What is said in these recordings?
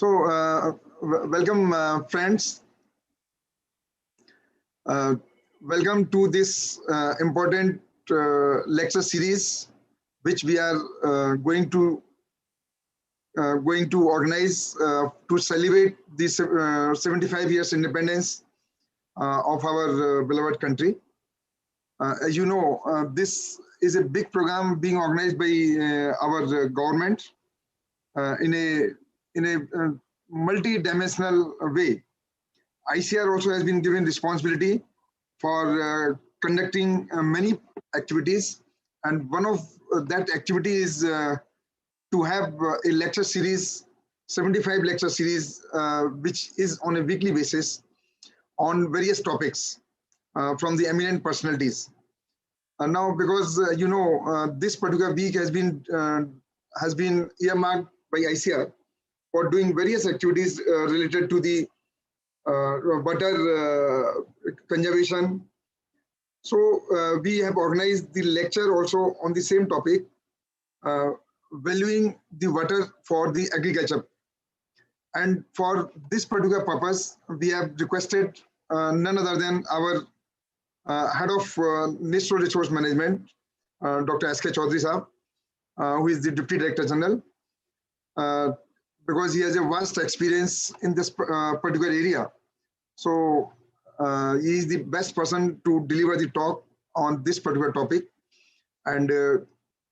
Welcome, friends. Welcome to this important lecture series, which we are going to organize to celebrate this 75 years independence of our beloved country. As you know, this is a big program being organized by our government in a multi-dimensional way. ICAR also has been given responsibility for conducting many activities, and one of that activity is to have a lecture series, 75 lecture series, which is on a weekly basis on various topics from the eminent personalities. Now, because you know, this particular week has been earmarked by ICAR for doing various activities related to the water conservation. So we have organized the lecture also on the same topic, valuing the water for the agriculture. And for this particular purpose, we have requested none other than our Head of Natural Resource Management, Dr. S.K.Chaudhari sir, who is the Deputy Director General, because he has a vast experience in this particular area. So he is the best person to deliver the talk on this particular topic. And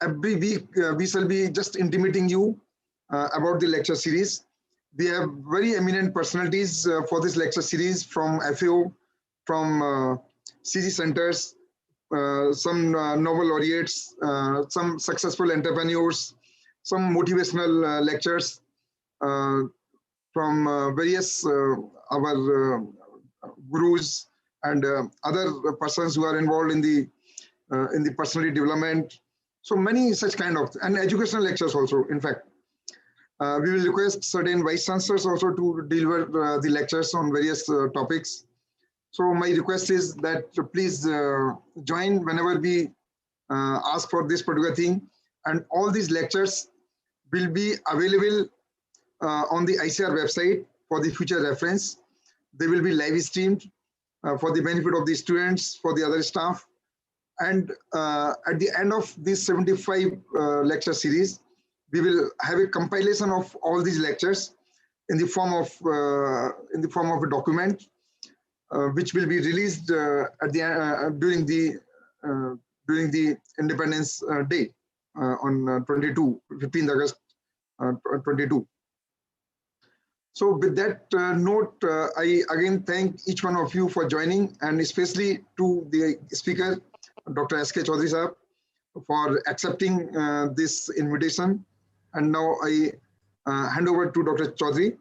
every week we shall be just intimating you about the lecture series. We have very eminent personalities for this lecture series from FAO, from CG centers, some Nobel laureates, some successful entrepreneurs, some motivational lectures from various our gurus and other persons who are involved in the personality development. So many such kind of, and educational lectures also. In fact, we will request certain vice chancellors also to deliver the lectures on various topics. So my request is that please join whenever we ask for this particular thing, and all these lectures will be available on the ICAR website for the future reference. They will be live streamed for the benefit of the students, for the other staff. And at the end of this 75 lecture series, we will have a compilation of all these lectures in the form of a document, which will be released at the during the Independence Day on 15th August 22. So with that note, I again thank each one of you for joining, and especially to the speaker, Dr. S.K.Chaudhari sir, for accepting this invitation. And now I hand over to Dr. Chaudhary.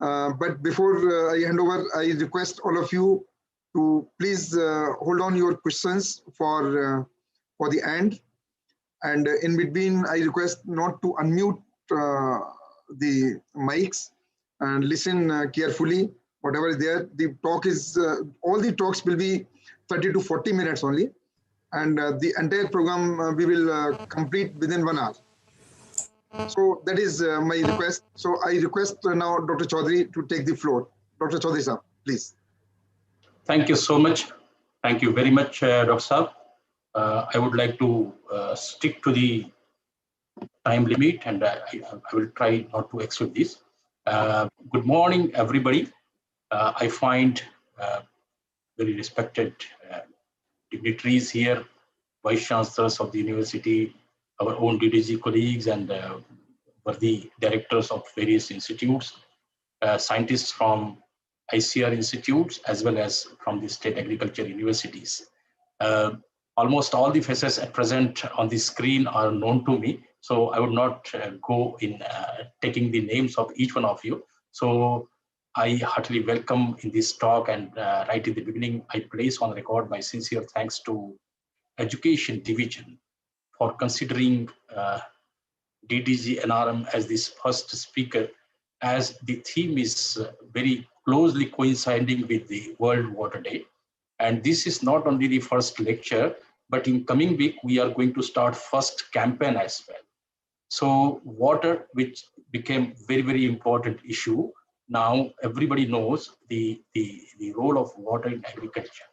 But before I hand over, I request all of you to please hold on your questions for the end. And in between, I request not to unmute the mics and listen carefully. Whatever is there, the talk is, all the talks will be 30 to 40 minutes only. And the entire program we will complete within 1 hour. So that is my request. So I request now Dr. Chaudhary to take the floor. Dr. Chaudhary sir, please. Thank you so much. Thank you very much, Dr. Saab. I would like to stick to the time limit, and I will try not to exceed this. Good morning, everybody. I find very respected dignitaries here, vice chancellors of the university, our own DDG colleagues, and worthy directors of various institutes, scientists from ICAR institutes, as well as from the state agriculture universities. Almost all the faces at present on the screen are known to me, so I would not go in taking the names of each one of you. So I heartily welcome in this talk, and right in the beginning, I place on record my sincere thanks to Education Division for considering DDG NRM as this first speaker, as the theme is very closely coinciding with the World Water Day. And this is not only the first lecture, but in coming week, we are going to start first campaign as well. So water, which became very important issue. Now everybody knows the role of water in agriculture.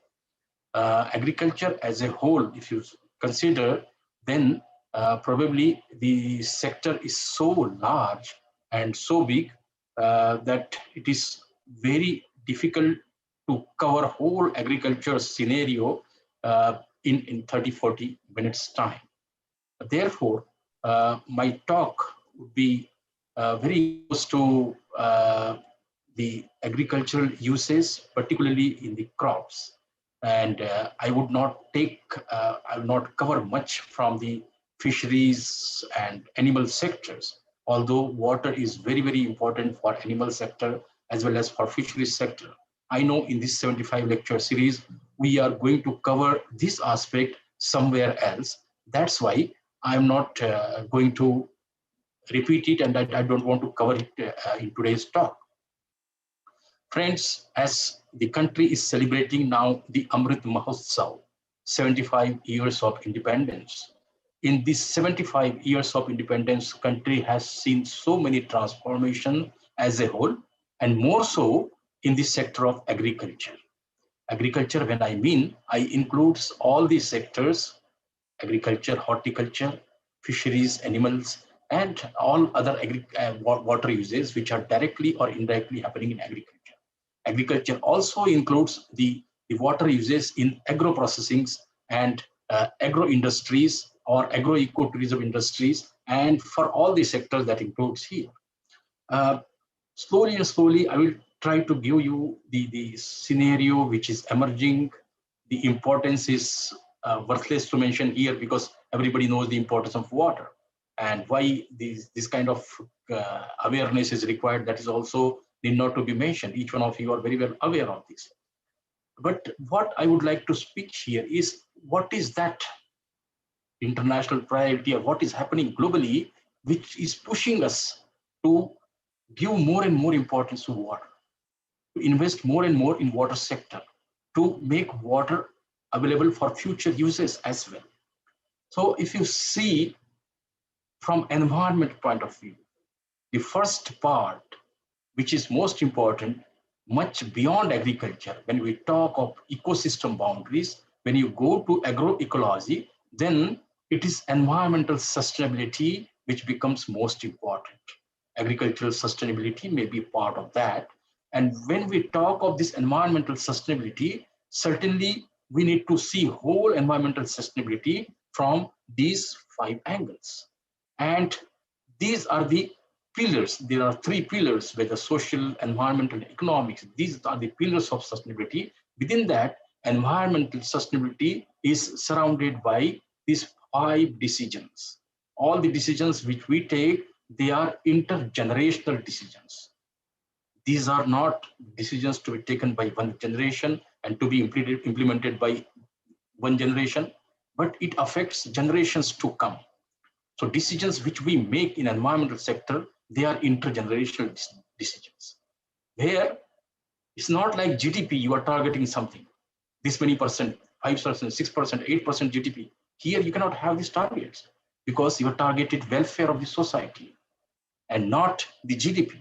Agriculture as a whole, if you consider, then probably the sector is so large and so big that it is very difficult to cover whole agriculture scenario in 30-40 minutes time. Therefore, my talk would be very close to the agricultural uses, particularly in the crops. And I will not cover much from the fisheries and animal sectors, although water is very important for animal sector as well as for fisheries sector. I know in this 75 lecture series, we are going to cover this aspect somewhere else. That's why I'm not going to repeat it, and I don't want to cover it in today's talk. Friends, as the country is celebrating now the Amrut Mahotsav, 75 years of independence. In these 75 years of independence, country has seen so many transformation as a whole, and more so in the sector of agriculture. Agriculture, when I mean, I includes all these sectors: agriculture, horticulture, fisheries, animals, and all other water uses which are directly or indirectly happening in agriculture. Agriculture also includes the water uses in agro-processings and agro-industries or agro-ecotourism industries, and for all the sectors that includes here. Slowly and slowly, I will try to give you the scenario which is emerging. The importance is worthless to mention here because everybody knows the importance of water, and why this kind of awareness is required. That is also need not to be mentioned. Each one of you are very well aware of this. But what I would like to speak here is what is that international priority or what is happening globally which is pushing us to give more and more importance to water, to invest more and more in water sector, to make water available for future uses as well. So if you see from environment point of view, the first part, which is most important, much beyond agriculture, when we talk of ecosystem boundaries, when you go to agroecology, then it is environmental sustainability which becomes most important. Agricultural sustainability may be part of that. And when we talk of this environmental sustainability, certainly we need to see whole environmental sustainability from these 5 angles. And these are the pillars. There are 3 pillars, whether social, environmental, and economics. These are the pillars of sustainability. Within that, environmental sustainability is surrounded by these 5 decisions. All the decisions which we take, they are intergenerational decisions. These are not decisions to be taken by one generation and to be implemented by one generation, but it affects generations to come. So decisions which we make in environmental sector, they are intergenerational decisions. Where it's not like GDP, you are targeting something, this many percent, 5%, 6%, 8% GDP. Here you cannot have these targets because you are targeted welfare of the society and not the GDP.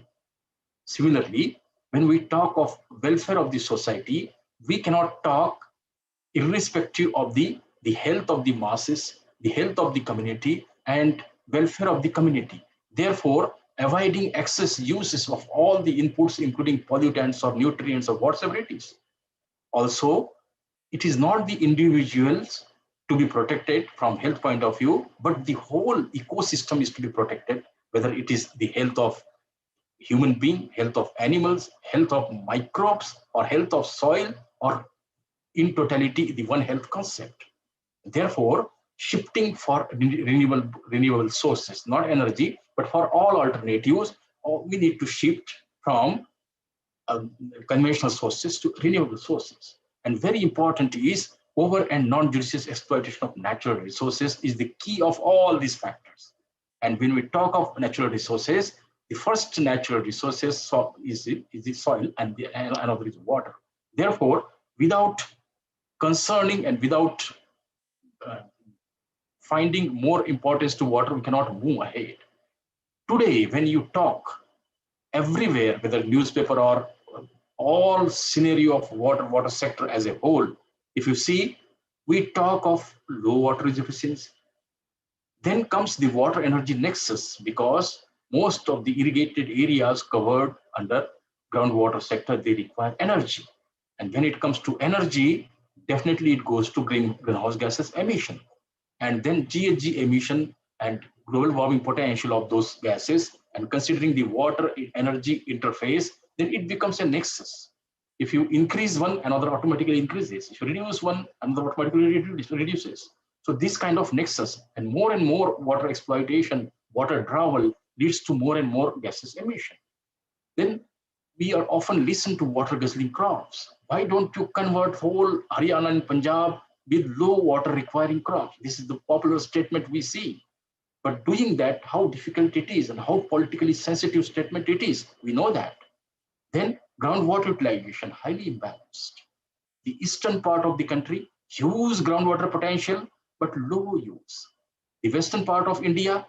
Similarly, when we talk of welfare of the society, we cannot talk irrespective of the health of the masses, the health of the community, and welfare of the community. Therefore, avoiding excess uses of all the inputs, including pollutants or nutrients or whatever it is. Also, it is not the individuals to be protected from health point of view, but the whole ecosystem is to be protected, whether it is the health of human being, health of animals, health of microbes, or health of soil, or in totality, the one health concept. Therefore, shifting for renewable sources, not energy, but for all alternatives, we need to shift from conventional sources to renewable sources. And very important is over and non-judicious exploitation of natural resources is the key of all these factors. And when we talk of natural resources, the first natural resources is the soil, and another is water. Therefore, without concerning and without finding more importance to water, we cannot move ahead. today, when you talk everywhere, whether newspaper or all scenario of water sector as a whole, if you see, we talk of low water use efficiency. Then comes the water energy nexus, because most of the irrigated areas covered under groundwater sector, they require energy. And when it comes to energy, definitely it goes to greenhouse gases emission. And then GHG emission and global warming potential of those gases, and considering the water energy interface, then it becomes a nexus. If you increase one, another automatically increases. If you reduce one, another automatically reduces. So this kind of nexus and more water exploitation, water drawal leads to more and more gases emission. Then we are often listen to water guzzling crops. Why don't you convert whole Haryana and Punjab with low water requiring crops? This is the popular statement we see. But doing that, how difficult it is and how politically sensitive statement it is, we know that. Then groundwater utilization, highly imbalanced. The eastern part of the country, huge groundwater potential, but low use. The western part of India,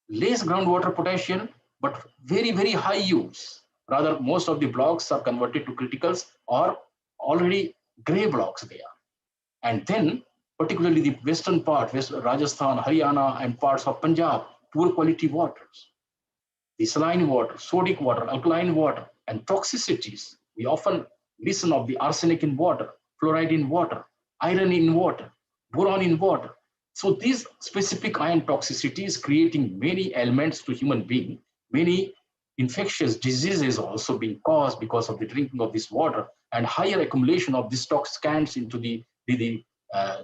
less groundwater potential, but very high use. Rather, most of the blocks are converted to criticals or already gray blocks there. And then, particularly the western part, Rajasthan, Haryana, and parts of Punjab, poor quality waters. The saline water, sodic water, alkaline water, and toxicities. We often listen of the arsenic in water, fluoride in water, iron in water, boron in water. So these specific iron toxicities creating many ailments to human being, many infectious diseases also being caused because of the drinking of this water, and higher accumulation of these toxicants into the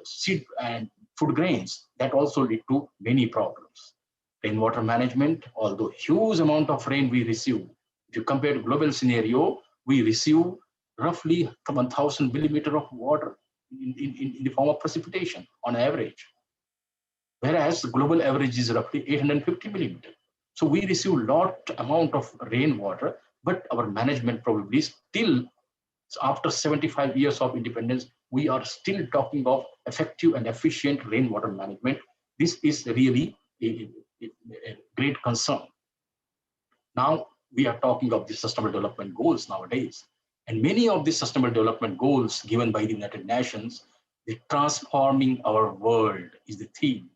seed and food grains, that also lead to many problems. Rainwater management, although huge amount of rain we receive, if you compare to global scenario, we receive roughly 1,000 millimeter of water in the form of precipitation on average, whereas the global average is roughly 850 millimeter. So we receive lot amount of rainwater, but our management probably still, after 75 years of independence, we are still talking of effective and efficient rainwater management. This is really a great concern. Now we are talking of the Sustainable Development Goals nowadays. And many of the Sustainable Development Goals given by the United Nations, the transforming our world is the theme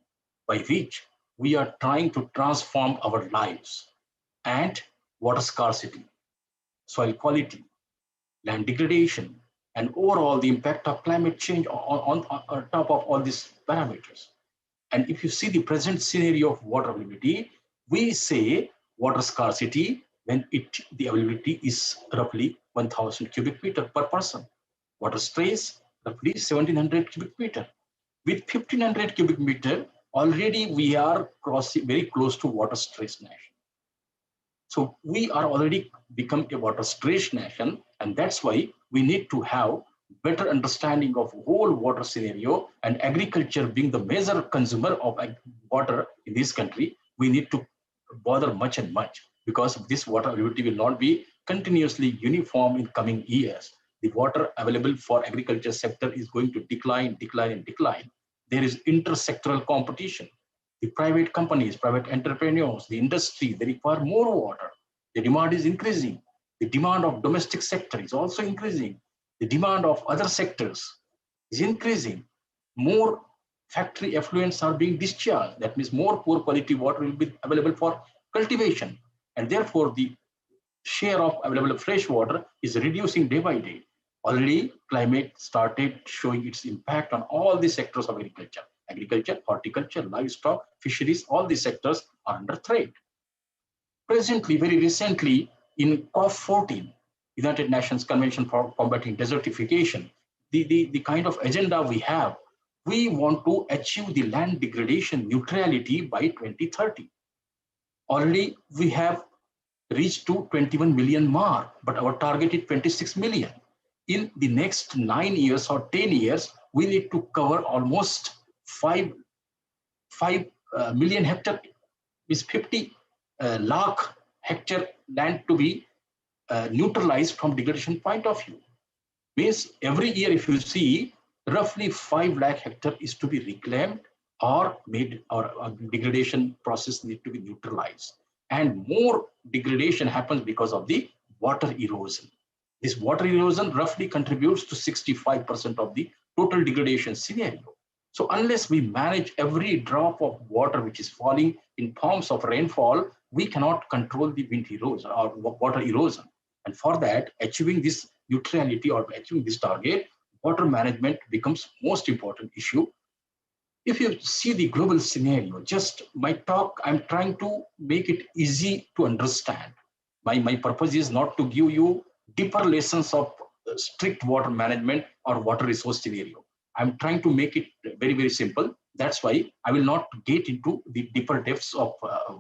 by which we are trying to transform our lives. And water scarcity, soil quality, land degradation, and overall the impact of climate change on top of all these parameters. And if you see the present scenario of water availability, we say water scarcity when the availability is roughly 1,000 cubic meter per person. Water stress, roughly 1,700 cubic meter. With 1,500 cubic meter, already we are crossing very close to water stress nation. So we are already become a water stress nation, and that's why we need to have better understanding of whole water scenario, and agriculture being the major consumer of water in this country, we need to bother much and much, because this water availability will not be continuously uniform in coming years. The water available for agriculture sector is going to decline. There is intersectoral competition. The private companies, private entrepreneurs, the industry, they require more water. The demand is increasing. The demand of domestic sector is also increasing. The demand of other sectors is increasing. More factory effluents are being discharged. That means more poor quality water will be available for cultivation. And therefore, the share of available fresh water is reducing day by day. Already, climate started showing its impact on all the sectors of agriculture. Agriculture, horticulture, livestock, fisheries, all these sectors are under threat. Presently, very recently, in COP14, United Nations Convention for Combating Desertification, the kind of agenda we have, we want to achieve the land degradation neutrality by 2030. Already we have reached to 21 million mark, but our target is 26 million. In the next 9 years or 10 years, we need to cover almost 5 million hectare, is 50 lakh hectare land to be neutralized from degradation point of view. Means every year, if you see, roughly 5 lakh hectare is to be reclaimed or made, or degradation process need to be neutralized. and more degradation happens because of the water erosion. This water erosion roughly contributes to 65% of the total degradation scenario. So unless we manage every drop of water which is falling in forms of rainfall, we cannot control the wind erosion or water erosion. And for that, achieving this neutrality or achieving this target, water management becomes most important issue. If you see the global scenario, just my talk, I'm trying to make it easy to understand. My purpose is not to give you deeper lessons of strict water management or water resource scenario. I'm trying to make it very, very simple. That's why I will not get into the deeper depths of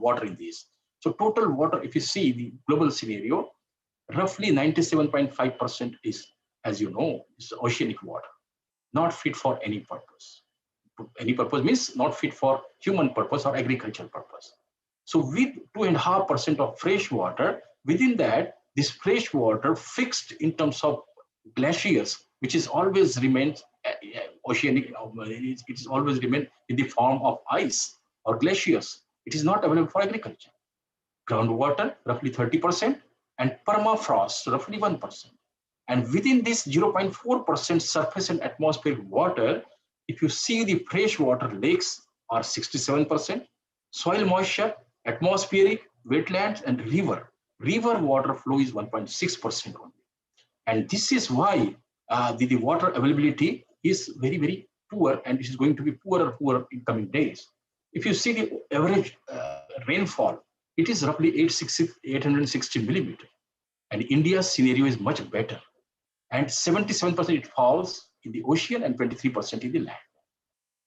water in this. So total water, if you see the global scenario, roughly 97.5% is, as you know, is oceanic water, not fit for any purpose. Any purpose means not fit for human purpose or agricultural purpose. So with 2.5% of fresh water, within that, this fresh water fixed in terms of glaciers, which is always remains oceanic, it is always remain in the form of ice or glaciers. It is not available for agriculture. Groundwater, roughly 30%, and permafrost, roughly 1%. And within this 0.4% surface and atmospheric water, if you see the freshwater lakes are 67%, soil moisture, atmospheric, wetlands, and river water flow is 1.6% only. And this is why the water availability is very, very poor, and it is going to be poorer in coming days. If you see the average rainfall, it is roughly 860 millimeter. And India's scenario is much better. And 77% it falls in the ocean and 23% in the land.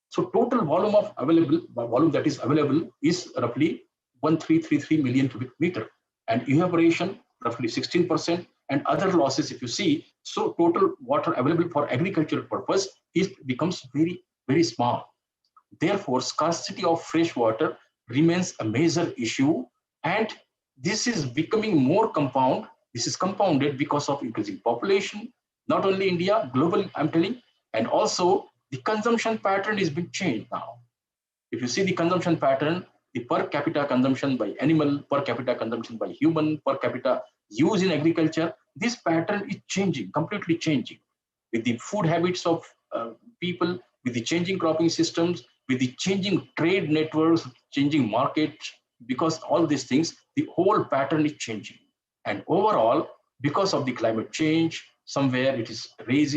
So total volume that is available is roughly 1333 million cubic meter, and evaporation roughly 16%, and other losses if you see. So total water available for agricultural purpose becomes very, very small. Therefore, scarcity of fresh water remains a major issue, and this is becoming more compound. This is compounded because of increasing population, not only India, globally, I'm telling, and also the consumption pattern is being changed now. If you see the consumption pattern, the per capita consumption by animal, per capita consumption by human, per capita use in agriculture, this pattern is changing, completely changing. With the food habits of people, with the changing cropping systems, with the changing trade networks, changing markets, because all these things, the whole pattern is changing. And overall, because of the climate change, somewhere it is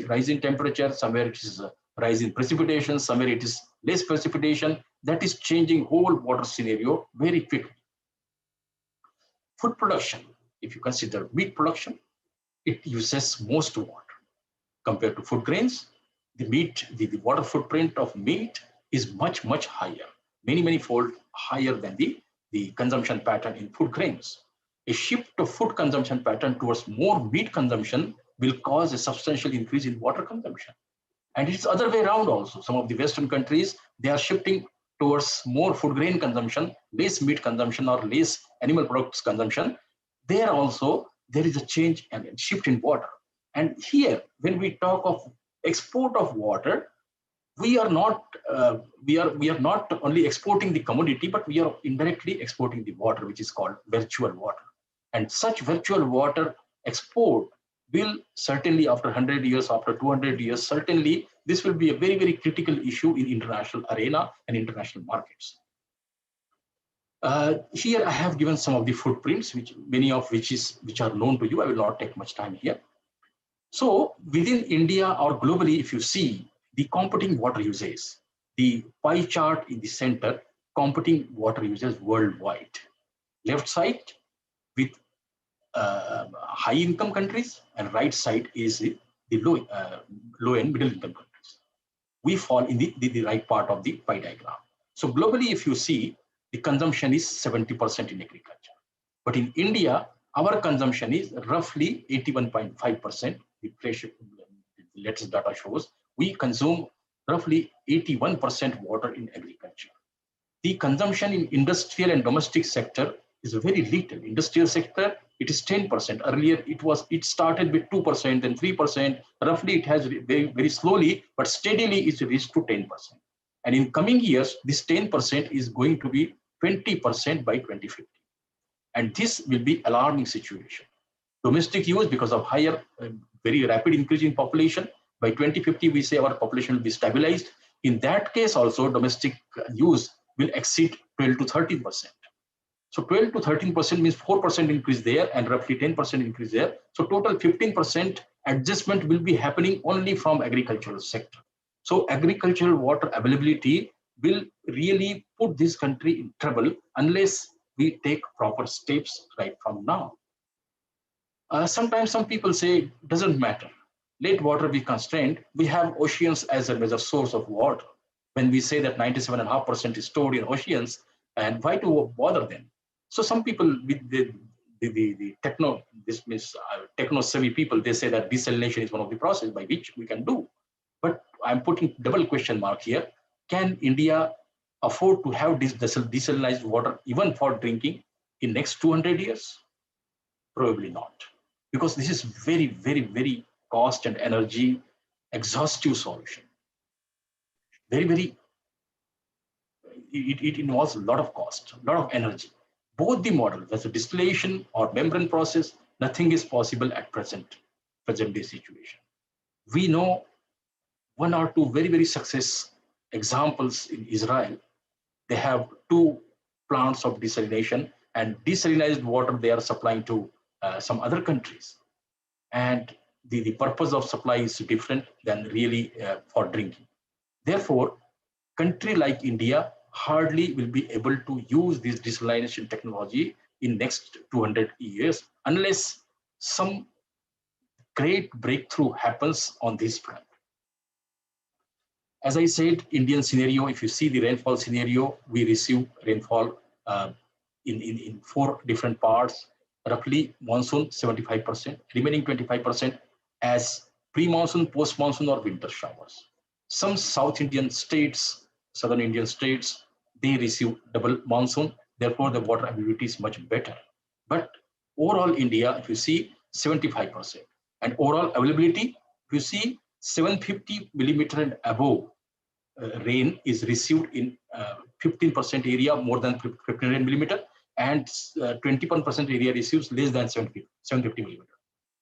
rising temperature, somewhere it is rising precipitation, somewhere it is less precipitation. That is changing whole water scenario very quickly. Food production, if you consider meat production, it uses most water. Compared to food grains, the water footprint of meat is much, much higher, many fold higher than the consumption pattern in food grains. A shift of food consumption pattern towards more meat consumption will cause a substantial increase in water consumption. And it's other way around also. Some of the Western countries, they are shifting towards more food grain consumption, less meat consumption or less animal products consumption. There also, there is a change and a shift in water. And here, when we talk of export of water, we are not only exporting the commodity, but we are indirectly exporting the water, which is called virtual water. And such virtual water export will certainly, after 100 years, after 200 years, certainly this will be a very, very critical issue in international arena and international markets. Here I have given some of the footprints, many of which are known to you. I will not take much time here. So within India or globally, if you see the competing water uses, the pie chart in the center, competing water uses worldwide. Left side with high income countries, and right side is the low and middle income countries. We fall in the right part of the pie diagram. So globally, if you see, the consumption is 70% in agriculture. But in India, our consumption is roughly 81.5%. The latest data shows we consume roughly 81% water in agriculture. The consumption in industrial and domestic sector is very little. Industrial sector, it is 10%. Earlier, it started with 2%, then 3%. Roughly, it has very, very slowly, but steadily it's reached to 10%. And in coming years, this 10% is going to be 20% by 2050. And this will be alarming situation. Domestic use, because of higher, very rapid increase in population, by 2050, we say our population will be stabilized. In that case also, domestic use will exceed 12 to 13%. So 12 to 13% means 4% increase there and roughly 10% increase there. So total 15% adjustment will be happening only from agricultural sector. So agricultural water availability will really put this country in trouble unless we take proper steps right from now. Sometimes some people say, doesn't matter. Let water be constrained. We have oceans as a major source of water. When we say that 97.5% is stored in oceans, and why to bother then? So some people with the techno-savvy people, they say that desalination is one of the processes by which we can do. But I'm putting double question mark here. Can India afford to have this desalinized water even for drinking in next 200 years? Probably not. Because this is very, very, very cost and energy exhaustive solution. Very, very, it involves a lot of cost, a lot of energy. Both the model, whether distillation or membrane process, nothing is possible at present day situation. We know one or two very, very success examples in Israel. They have 2 plants of desalination, and desalinized water they are supplying to some other countries. And the purpose of supply is different than really for drinking. Therefore, country like India hardly will be able to use this desalination technology in next 200 years unless some great breakthrough happens on this front. As I said, Indian scenario, if you see the rainfall scenario, we receive rainfall in 4 different parts. Roughly monsoon 75%, remaining 25% as pre-monsoon, post-monsoon or winter showers. Some South Indian states, Southern Indian states, they receive double monsoon, therefore the water availability is much better. But overall India, if you see 75%, and overall availability, if you see 750 millimeter and above rain is received in 15% area, more than 1500 millimeter, and 21% area receives less than 750 millimeter.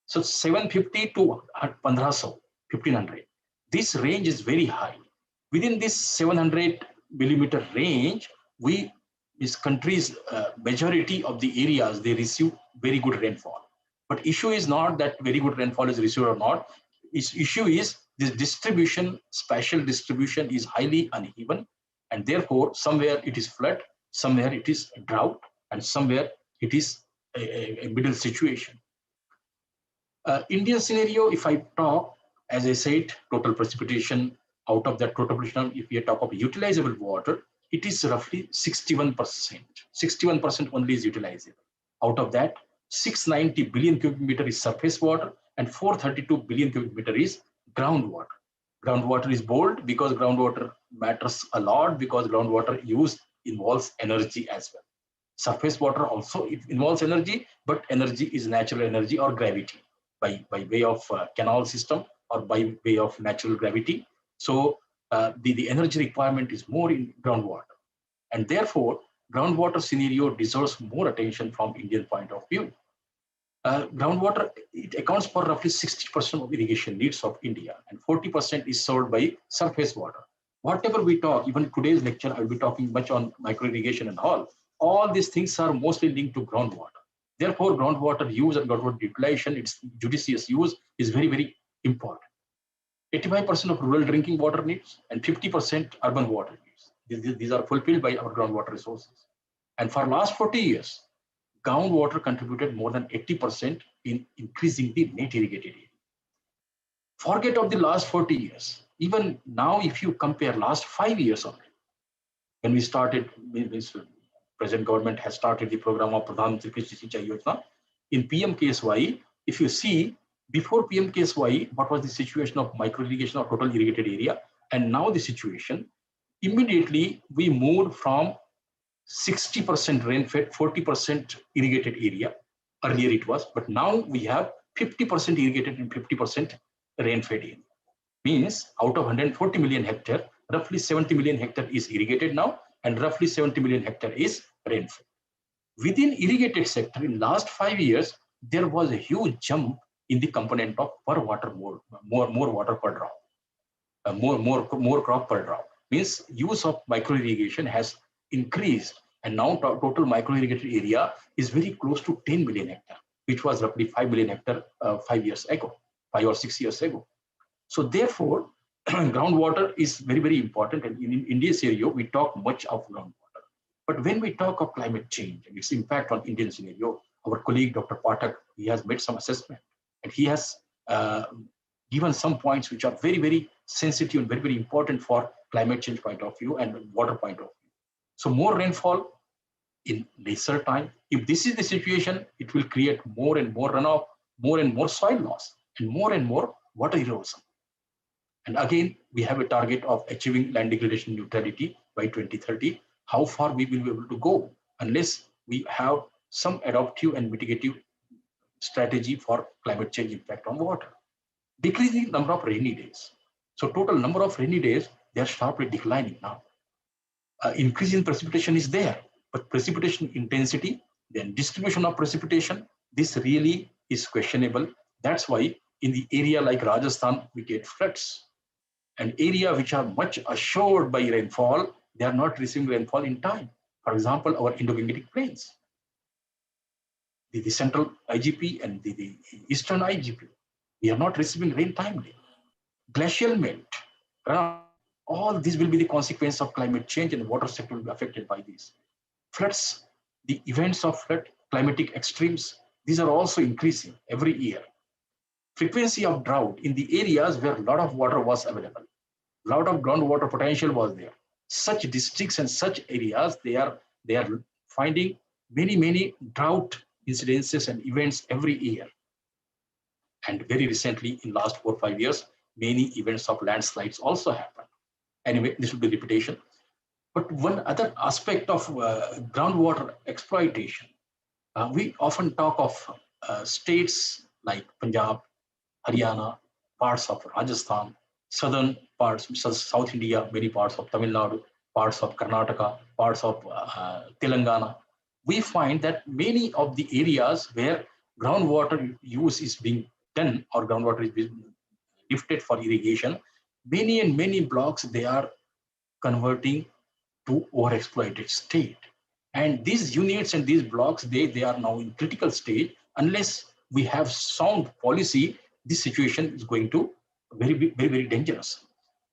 So 750 to 1500. This range is very high. Within this 700 millimeter range, this country's majority of the areas, they receive very good rainfall. But issue is not that very good rainfall is received or not. Issue is this distribution, spatial distribution is highly uneven, and therefore somewhere it is flood, somewhere it is drought, and somewhere it is a middle situation. Indian scenario, if I talk, as I said, total precipitation, out of that total precipitation, if we talk of utilizable water, it is roughly 61%. 61% only is utilizable. Out of that, 690 billion cubic meter is surface water and 432 billion cubic meter is groundwater. Groundwater is bold because groundwater matters a lot, because groundwater use involves energy as well. Surface water also it involves energy, but energy is natural energy or gravity by way of canal system or by way of natural gravity. So the energy requirement is more in groundwater, and therefore groundwater scenario deserves more attention from Indian point of view. Groundwater, it accounts for roughly 60% of irrigation needs of India, and 40% is served by surface water. Whatever we talk, even today's lecture, I will be talking much on micro irrigation and all these things are mostly linked to groundwater. Therefore, groundwater use and groundwater utilization, its judicious use is very, very important. 85% of rural drinking water needs and 50% urban water needs. These are fulfilled by our groundwater resources. And for last 40 years, groundwater contributed more than 80% in increasing the net irrigated area. Forget of the last 40 years. Even now, if you compare last 5 years only, when we started, present government has started the program of Pradhan Mantri Krishi Sinchai Yojana. In PMKSY, if you see, before PMKSY, what was the situation of micro irrigation or total irrigated area, and now the situation, immediately we moved from 60% rain-fed, 40% irrigated area. Earlier it was, but now we have 50% irrigated and 50% rain-fed area. Means out of 140 million hectare, roughly 70 million hectare is irrigated now, and roughly 70 million hectare is rain-fed. Within irrigated sector, in last 5 years, there was a huge jump in the component of per water more water per drop, more crop per drop. Means use of micro irrigation has increased, and now total micro irrigated area is very close to 10 million hectare, which was roughly 5 million hectare 5 years ago, 5 or 6 years ago. So therefore, groundwater is very, very important. And in India's area, we talk much of groundwater. But when we talk of climate change and its impact on Indian scenario, our colleague Dr. Pathak, he has made some assessment, and he has given some points which are very, very sensitive and very, very important for climate change point of view and water point of view. So more rainfall in lesser time. If this is the situation, it will create more and more runoff, more and more soil loss, and more water erosion. And again, we have a target of achieving land degradation neutrality by 2030. How far we will be able to go unless we have some adaptive and mitigative strategy for climate change impact on water. Decreasing number of rainy days. So total number of rainy days, they are sharply declining now. Increase in precipitation is there, but precipitation intensity, then distribution of precipitation, this really is questionable. That's why in the area like Rajasthan, we get floods. An area which are much assured by rainfall, they are not receiving rainfall in time. For example, our Indo-Gangetic plains, the central IGP and the eastern IGP, we are not receiving rain timely. Glacial melt, all these will be the consequence of climate change, and the water sector will be affected by these. Floods, the events of flood, climatic extremes, these are also increasing every year. Frequency of drought in the areas where a lot of water was available, a lot of groundwater potential was there. Such districts and such areas, they are finding many drought incidences and events every year. And very recently, in last 4 or 5 years, many events of landslides also happened. Anyway, this will be repetition. But one other aspect of groundwater exploitation, we often talk of states like Punjab, Haryana, parts of Rajasthan, southern parts, South India, many parts of Tamil Nadu, parts of Karnataka, parts of Telangana. We find that many of the areas where groundwater use is being done or groundwater is being lifted for irrigation, many blocks, they are converting to overexploited state. And these units and these blocks, they are now in critical stage. Unless we have sound policy, this situation is going to very dangerous.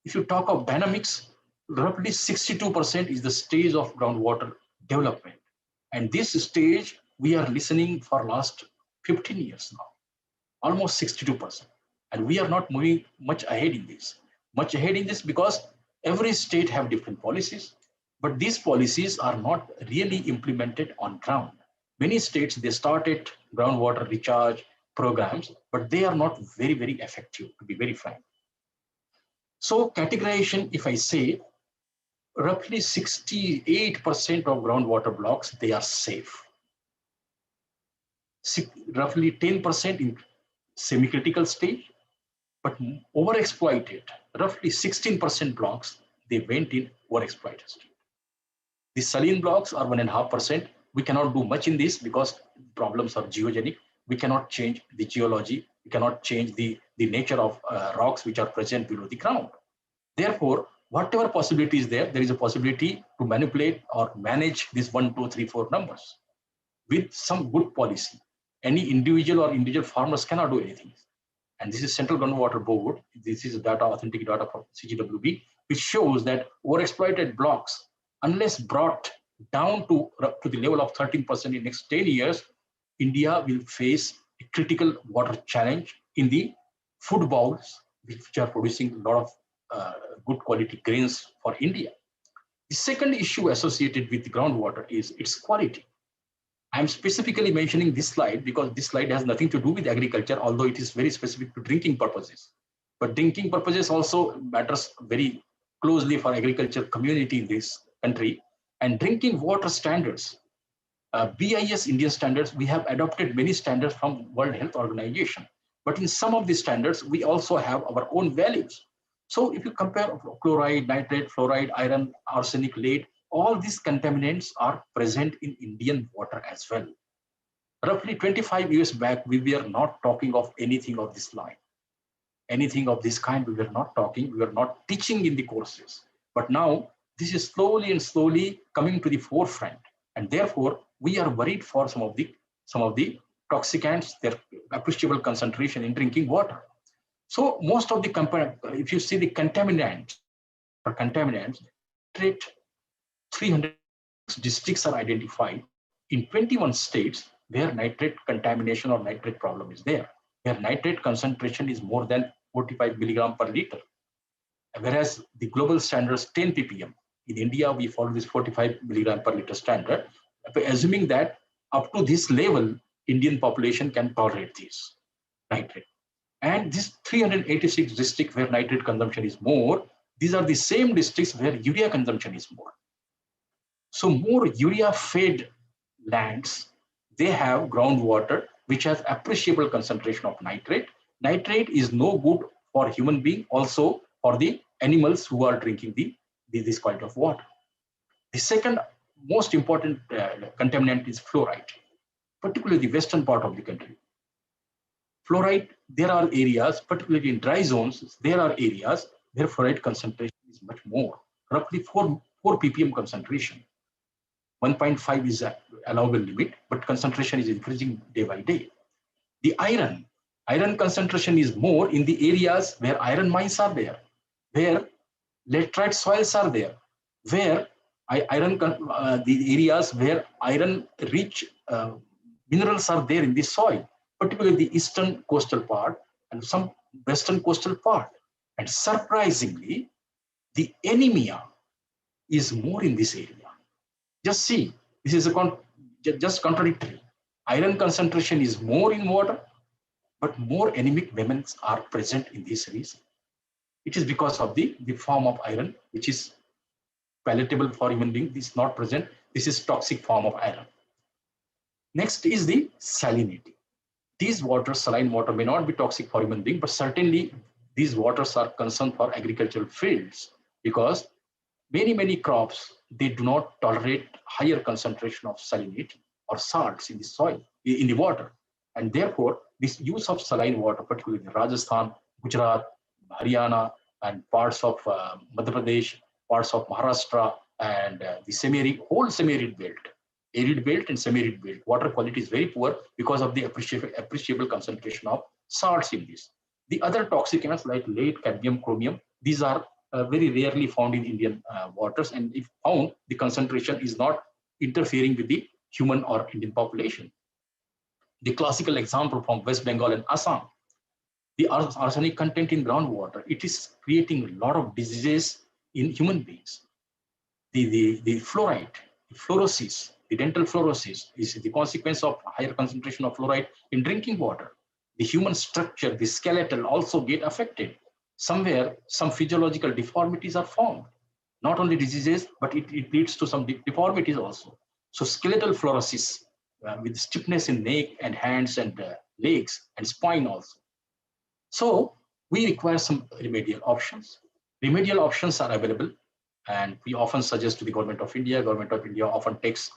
If you talk of dynamics, roughly 62% is the stage of groundwater development. And this stage, we are listening for last 15 years now, almost 62%. And we are not moving much ahead in this. Much ahead in this because every state have different policies, but these policies are not really implemented on ground. Many states, they started groundwater recharge programs, but they are not very effective, to be very frank. So categorization, if I say, roughly 68% of groundwater blocks, they are safe. Roughly 10% in semi-critical stage, but overexploited, roughly 16% blocks, they went in overexploited state. The saline blocks are 1.5%. We cannot do much in this because problems are geogenic. We cannot change the geology. We cannot change the nature of rocks which are present below the ground. Therefore, whatever possibility is there, there is a possibility to manipulate or manage these 1, 2, 3, 4 numbers with some good policy. Any individual farmers cannot do anything. And this is Central Groundwater Board. This is data, authentic data from CGWB, which shows that overexploited blocks, unless brought down to the level of 13% in next 10 years, India will face a critical water challenge in the food bowls, which are producing a lot of good quality grains for India. The second issue associated with the groundwater is its quality. I'm specifically mentioning this slide because this slide has nothing to do with agriculture, although it is very specific to drinking purposes. But drinking purposes also matters very closely for agriculture community in this country. And drinking water standards, BIS Indian standards, we have adopted many standards from World Health Organization. But in some of these standards, we also have our own values. So if you compare chloride, nitrate, fluoride, iron, arsenic, lead, all these contaminants are present in Indian water as well. Roughly 25 years back, we were not talking of anything of this line. Anything of this kind, we were not talking, we were not teaching in the courses. But now, this is slowly and slowly coming to the forefront. And therefore, we are worried for some of the toxicants, their appreciable concentration in drinking water. So most of the if you see the contaminants, 300 districts are identified in 21 states where nitrate contamination or nitrate problem is there, where nitrate concentration is more than 45 milligram per liter, whereas the global standard is 10 ppm. In India, we follow this 45 milligram per liter standard, assuming that up to this level, Indian population can tolerate this nitrate. And this 386 districts where nitrate consumption is more, these are the same districts where urea consumption is more. So more urea-fed lands, they have groundwater which has appreciable concentration of nitrate. Nitrate is no good for human being, also for the animals who are drinking this kind of water. The second most important contaminant is fluoride, particularly the western part of the country. Fluoride, there are areas, particularly in dry zones, there are areas where fluoride concentration is much more, roughly 4 ppm concentration. 1.5 is an allowable limit, but concentration is increasing day by day. The iron concentration is more in the areas where iron mines are there, where laterite soils are there, where the areas where iron-rich minerals are there in the soil, particularly the eastern coastal part and some western coastal part. And surprisingly, the anemia is more in this area. Just see, this is just contradictory. Iron concentration is more in water, but more anemic women are present in this region. It is because of the form of iron, which is palatable for human being. This is not present. This is toxic form of iron. Next is the salinity. These waters, saline water, may not be toxic for human being, but certainly these waters are concerned for agricultural fields because many crops, they do not tolerate higher concentration of salinity or salts in the soil, in the water. And therefore, this use of saline water, particularly in Rajasthan, Gujarat, Haryana, and parts of Madhya Pradesh, parts of Maharashtra, and the whole semi-arid belt, arid belt and semi-arid belt, water quality is very poor because of the appreciable concentration of salts in this. The other toxicants like lead, cadmium, chromium, these are very rarely found in Indian waters, and if found, the concentration is not interfering with the human or Indian population. The classical example from West Bengal and Assam, the arsenic content in groundwater, it is creating a lot of diseases in human beings. The fluoride, the fluorosis, the dental fluorosis is the consequence of higher concentration of fluoride in drinking water. The human structure, the skeletal also get affected. Somewhere, some physiological deformities are formed. Not only diseases, but it leads to some deformities also. So skeletal fluorosis with stiffness in neck and hands and legs and spine also. So we require some remedial options. Remedial options are available, and we often suggest to the Government of India. Government of India often takes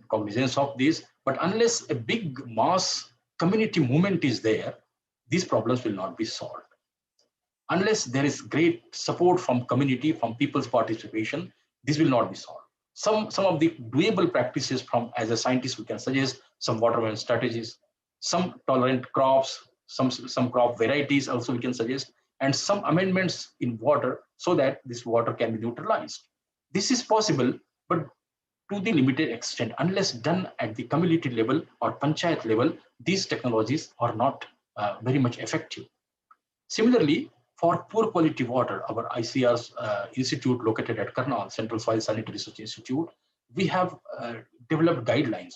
cognizance of this, but unless a big mass community movement is there, these problems will not be solved. Unless there is great support from community, from people's participation, this will not be solved. Some of the doable practices from, as a scientist, we can suggest some water management strategies, some tolerant crops, some crop varieties also we can suggest, and some amendments in water so that this water can be neutralized. This is possible, but to the limited extent. Unless done at the community level or panchayat level, these technologies are not very much effective. Similarly, for poor quality water, our ICAR's institute located at Karnal, Central Soil Sanitary Research Institute, we have developed guidelines.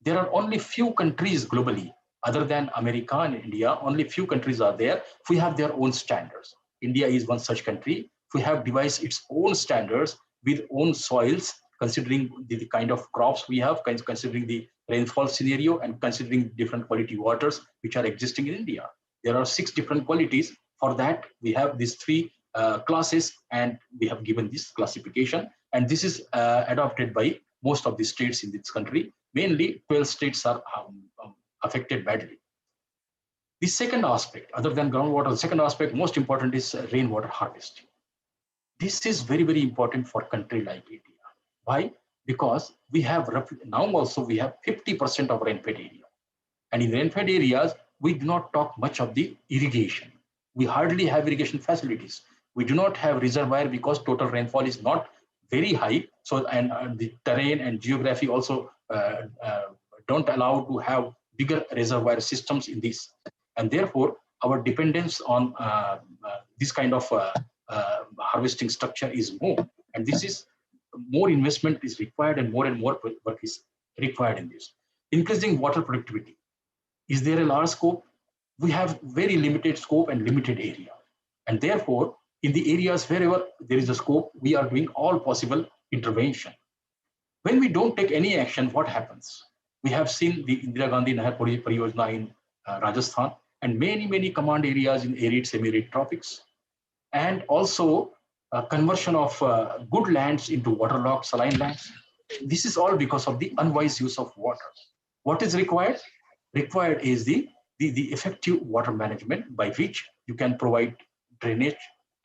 There are only few countries globally, other than America and India, only few countries are there who have their own standards. India is one such country who have devised its own standards with own soils, considering the kind of crops we have, considering the rainfall scenario, and considering different quality waters which are existing in India. There are 6 different qualities. For that, we have these 3 classes, and we have given this classification. And this is adopted by most of the states in this country. Mainly 12 states are affected badly. The second aspect, other than groundwater, the second aspect, most important, is rainwater harvesting. This is very, very important for a country like India. Why? Because we have now also we have 50% of rainfed area. And in rainfed areas, we do not talk much of the irrigation. We hardly have irrigation facilities. We do not have reservoir because total rainfall is not very high. So, and the terrain and geography also don't allow to have bigger reservoir systems in this. And therefore, our dependence on this kind of harvesting structure is more. And this is more investment is required, and more work is required in this. Increasing water productivity. Is there a large scope? We have very limited scope and limited area. And therefore, in the areas wherever there is a scope, we are doing all possible intervention. When we don't take any action, what happens? We have seen the Indira Gandhi Nahar Pariyojana in Rajasthan, and many command areas in arid, semi-arid tropics, and also conversion of good lands into waterlogged saline lands. This is all because of the unwise use of water. What is required? Required is the effective water management, by which you can provide drainage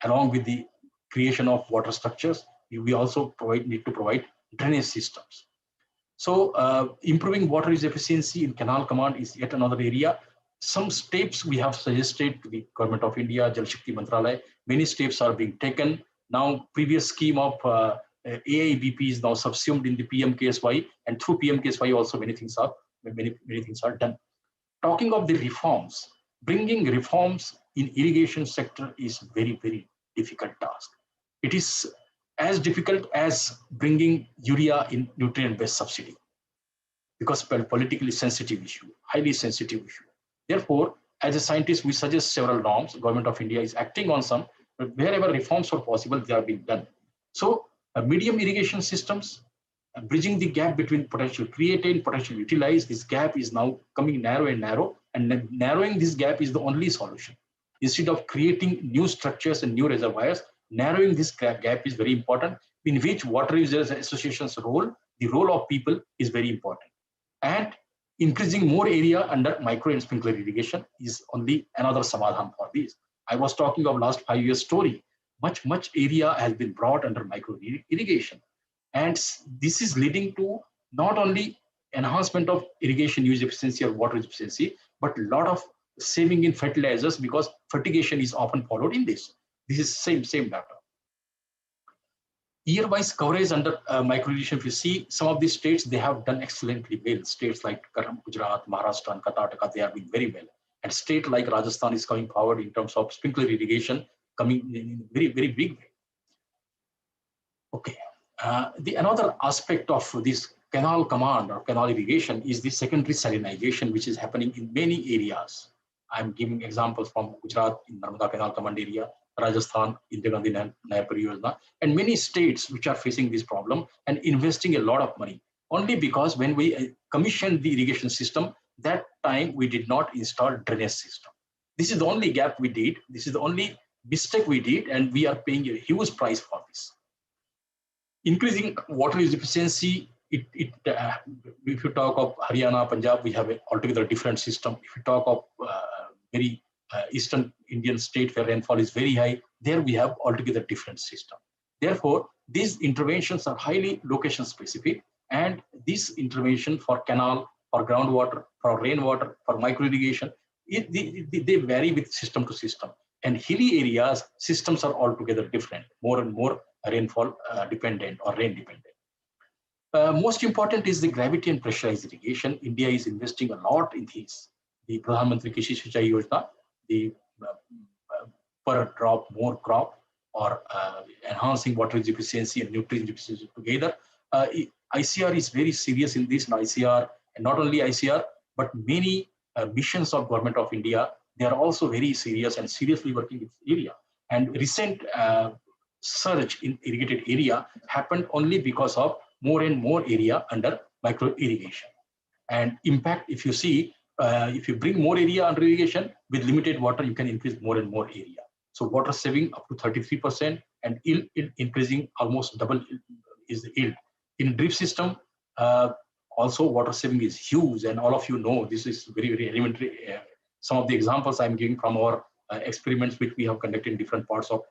along with the creation of water structures. We also need to provide drainage systems. So improving water use efficiency in canal command is yet another area. Some steps we have suggested to the Government of India, Jal Shakti Mantralaya. Many steps are being taken. Now, previous scheme of AIBP is now subsumed in the PMKSY, and through PMKSY also many things are done. Talking of the reforms, bringing reforms in irrigation sector is very, very difficult task. It is as difficult as bringing urea in nutrient-based subsidy, because politically sensitive issue, highly sensitive issue. Therefore, as a scientist, we suggest several norms. The Government of India is acting on some, but wherever reforms are possible, they are being done. So, medium irrigation systems, bridging the gap between potential created and potential utilized, this gap is now coming narrow and narrow, and narrowing this gap is the only solution. Instead of creating new structures and new reservoirs, narrowing this gap is very important, in which water users associations role, the role of people is very important. And increasing more area under micro and sprinkler irrigation is only another samadhan for this. I was talking of last 5 years story. Much area has been brought under micro irrigation. And this is leading to not only enhancement of irrigation use efficiency or water use efficiency, but a lot of saving in fertilizers, because fertigation is often followed in this. This is same data. Year-wise coverage under micro irrigation, if you see some of these states, they have done excellently well. States like Gujarat, Maharashtra, and Karnataka, they have been very well. And state like Rajasthan is coming forward in terms of sprinkler irrigation, coming in a very, very big way. Okay. Another aspect of this canal command or canal irrigation is the secondary salinization, which is happening in many areas. I'm giving examples from Gujarat in Narmada Canal Command area, Rajasthan, Indira Gandhi Nahar Pariyojana, and many states which are facing this problem and investing a lot of money. Only because when we commissioned the irrigation system, that time we did not install drainage system. This is the only gap we did. This is the only mistake we did, and we are paying a huge price for this. Increasing water use efficiency, if you talk of Haryana, Punjab, we have an altogether different system. If you talk of very eastern Indian state where rainfall is very high, there we have altogether different system. Therefore, these interventions are highly location specific, and this intervention for canal, for groundwater, for rainwater, for micro irrigation, they vary with system to system. And hilly areas, systems are altogether different, more and more rainfall dependent or rain dependent. Most important is the gravity and pressurized irrigation. India is investing a lot in these. The Pradhan Mantri Krishi Sinchai Yojana, the per drop more crop, or enhancing water use efficiency and nutrient efficiency together. ICAR is very serious in this, and ICAR, and not only ICAR, but many missions of Government of India, they are also very serious and seriously working with area. And recent surge in irrigated area happened only because of more and more area under micro irrigation. And impact, if you see, if you bring more area under irrigation with limited water, you can increase more and more area. So water saving up to 33% and yield increasing almost double the yield. In drip system, also water saving is huge, and all of you know this is very, very elementary. Some of the examples I'm giving from our experiments which we have conducted in different parts of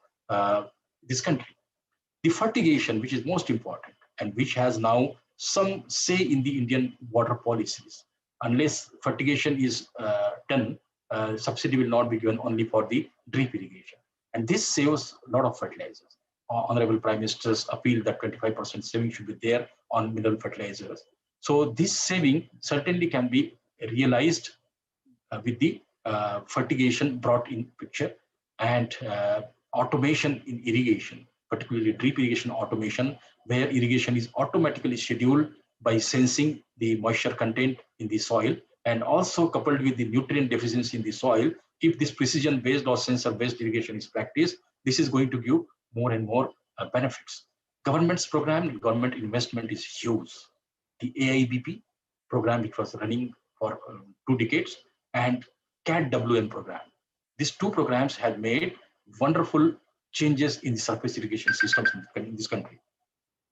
this country. The fertigation, which is most important, and which has now some say in the Indian water policies. Unless fertigation is done, subsidy will not be given only for the drip irrigation. And this saves a lot of fertilizers. Honorable Prime Minister's appeal that 25% saving should be there on mineral fertilizers. So this saving certainly can be realized with the fertigation brought in picture, and automation in irrigation, particularly drip irrigation automation, where irrigation is automatically scheduled by sensing the moisture content in the soil, and also coupled with the nutrient deficiency in the soil. If this precision based or sensor based irrigation is practiced, this is going to give more and more benefits. Government's program, government investment is huge. The AIBP program, which was running for 2 decades, and CAT-WM program. These 2 programs have made wonderful changes in the surface irrigation systems in this country.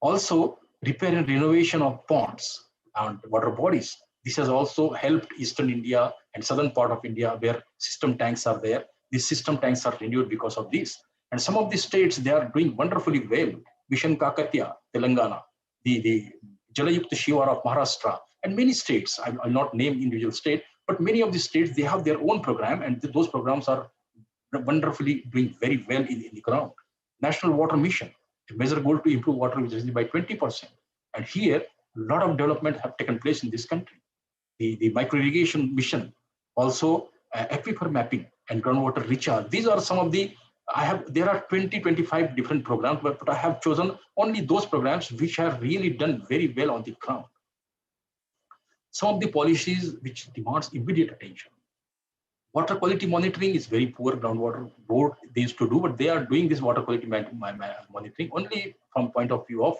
Also, repair and renovation of ponds and water bodies. This has also helped Eastern India and southern part of India, where system tanks are there. These system tanks are renewed because of this. And some of the states, they are doing wonderfully well. Mission Kakatiya, Telangana, the Jalayukta Shivar of Maharashtra, and many states. I'll not name individual state, but many of the states, they have their own program, and those programs are wonderfully doing very well in the ground. National Water Mission, a major goal to improve water efficiency by 20%. And here, a lot of development have taken place in this country. The micro irrigation mission, also aquifer mapping and groundwater recharge. These are some of the, there are 20-25 different programs, but I have chosen only those programs which have really done very well on the ground. Some of the policies which demands immediate attention. Water quality monitoring is very poor. Groundwater board they used to do, but they are doing this water quality monitoring only from point of view of